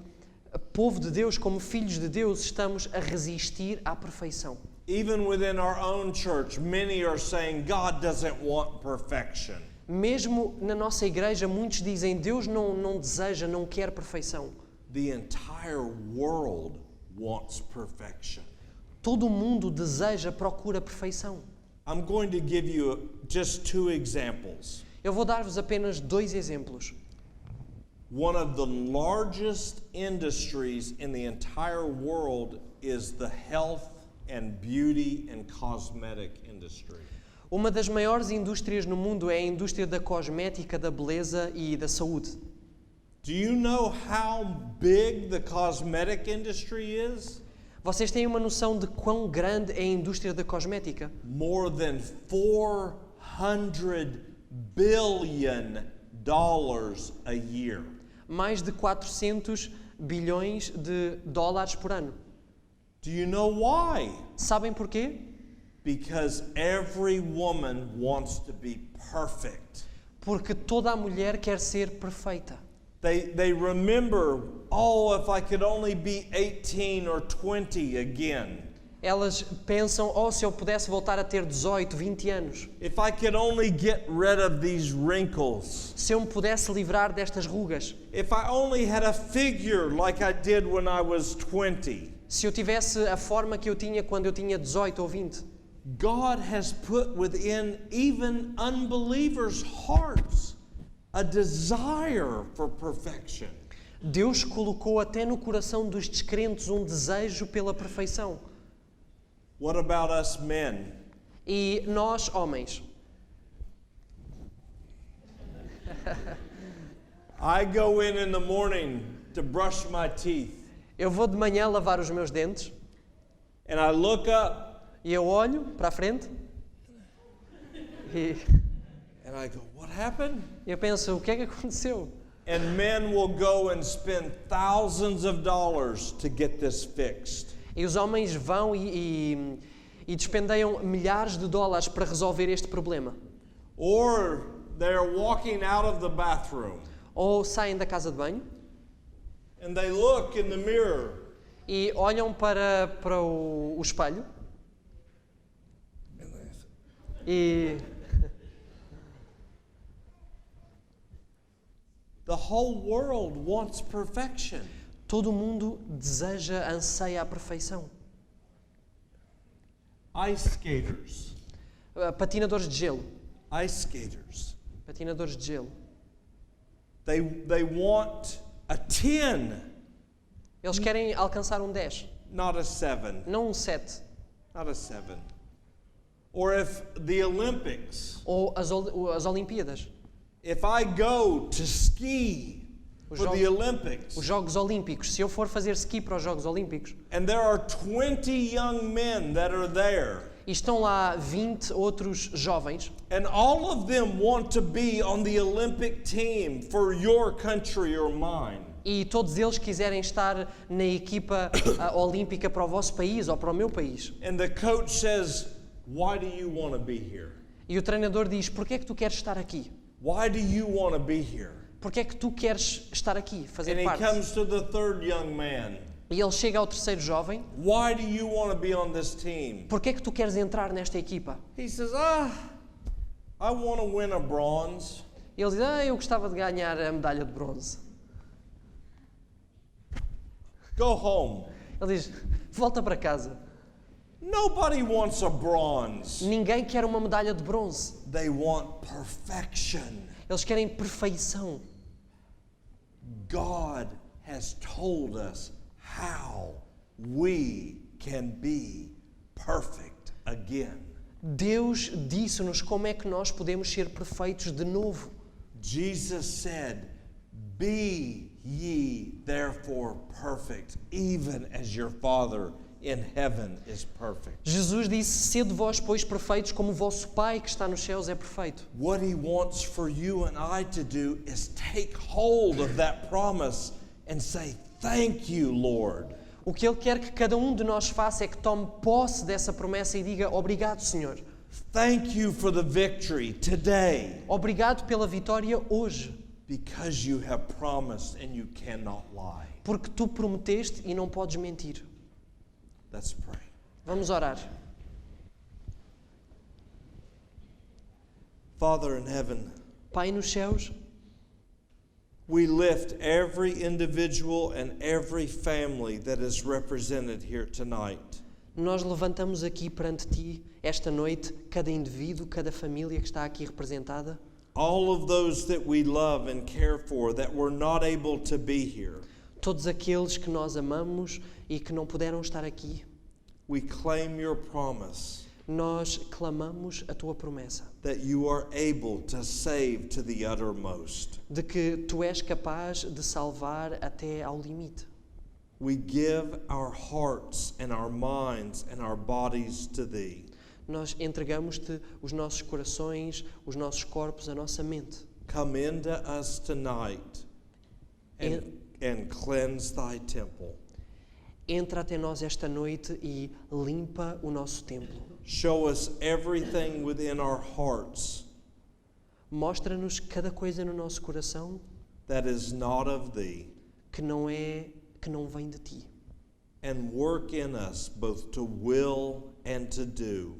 povo de Deus, como filhos de Deus, estamos a resistir à perfeição? Even within our own church, many are saying God doesn't want perfection. Mesmo na nossa igreja, muitos dizem Deus não deseja, não quer perfeição. The entire world wants perfection. Todo o mundo deseja, procura perfeição. I'm going to give you just 2 examples. Eu vou dar-vos apenas 2 exemplos. One of the largest industries in the entire world is the health and beauty and cosmetic industry. Uma das maiores indústrias no mundo é a indústria da cosmética, da beleza e da saúde. Do you know how big the cosmetic industry is? Vocês têm uma noção de quão grande é a indústria da cosmética? More than $400 billion a year. Mais de 400 bilhões de dólares por ano. Do you know why? Sabem porquê? Because every woman wants to be perfect. Porque toda a mulher quer ser perfeita. They remember, oh, if I could only be 18 or 20 again. Elas pensam, oh, se eu pudesse voltar a ter 18, 20 anos. If I could only get rid of these wrinkles. Se eu me pudesse livrar destas rugas. If I only had a figure like I did when I was 20. Se eu tivesse a forma que eu tinha quando eu tinha 18 ou 20. God has put within even unbelievers' hearts a desire for perfection. Deus colocou até no coração dos descrentes um desejo pela perfeição. What about us men? E nós, homens? I go in the morning to brush my teeth. Eu vou de manhã lavar os meus dentes And I look up e eu olho para a frente e and I go, what happened? eu penso, o que é que aconteceu? And men will go and spend thousands of dollars to get this fixed. E os homens vão e despendeiam milhares de dólares para resolver este problema. Or they're walking out of the bathroom Ou saem da casa de banho and they look in the mirror e olham para o espelho E The whole world wants perfection. todo mundo deseja, anseia a perfeição. Ice skaters. Patinadores de gelo. Ice skaters. Patinadores de gelo. They want a 10, Eles querem alcançar um 10, not a 7. não um 7. Not a 7. Or if the Olympics, Ou as Olimpíadas, if I go to ski Os for jogos- the Olympics, os Jogos Olímpicos. Se eu for fazer ski para os Jogos Olímpicos and there are 20 young men that are there, e estão lá 20 outros jovens and all of them want to be on the Olympic team for your country or mine, e todos eles quiserem estar na equipa olímpica para o vosso país ou para o meu país. and the coach says, why do you want to be here? E o treinador diz: porquê é que tu queres estar aqui? Why do you want to be here? Porquê é que tu queres estar aqui, And fazer he parte? comes to the third young man. E ele chega ao terceiro jovem: Why do you want to be on this team? porquê é que tu queres entrar nesta equipa? He says, I want to win a bronze. E ele diz: eu gostava de ganhar a medalha de bronze. Go home. Ele diz: volta para casa. Nobody wants a bronze. Ninguém quer uma medalha de bronze. They want perfection. Eles querem perfeição. God has told us how we can be perfect again. Deus disse-nos como é que nós podemos ser perfeitos de novo. Jesus said, be ye therefore perfect, even as your Father in heaven is perfect. Jesus disse: sede vós, pois, perfeitos, como o vosso Pai que está nos céus é perfeito. What he wants for you and I to do is take hold of that promise and say, thank you, Lord. O que Ele quer que cada um de nós faça é que tome posse dessa promessa e diga: obrigado, Senhor. Thank you for the victory today, Obrigado pela vitória hoje. because you have promised and you cannot lie. Porque tu prometeste e não podes mentir. Let's pray. Vamos orar. Father in heaven, Pai nos céus, we lift every individual and every family that is represented here tonight. nós levantamos aqui perante Ti, esta noite, cada indivíduo, cada família que está aqui representada. All of those that we love and care for that were not able to be here. Todos aqueles que nós amamos e que não puderam estar aqui. We claim your promise Nós clamamos a Tua promessa that you are able to save to the uttermost. de que Tu és capaz de salvar até ao limite. We give our hearts and our minds and our bodies to thee. Nós entregamos-Te os nossos corações, os nossos corpos, a nossa mente. Come into us tonight and cleanse thy temple. Entra até nós esta noite e limpa o nosso templo. Show us everything within our hearts Mostra-nos cada coisa no nosso coração that is not of thee, que não vem de Ti. and work in us both to will and to do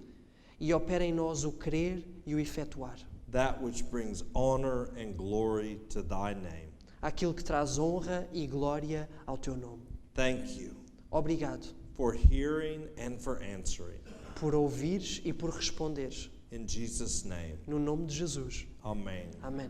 E opera em nós o querer e o efetuar. that which brings honor and glory to thy name. Aquilo que traz honra e glória ao Teu nome. Thank you Obrigado for hearing and for answering. por ouvires e por responderes. In Jesus' name, No nome de Jesus. amen. Amém.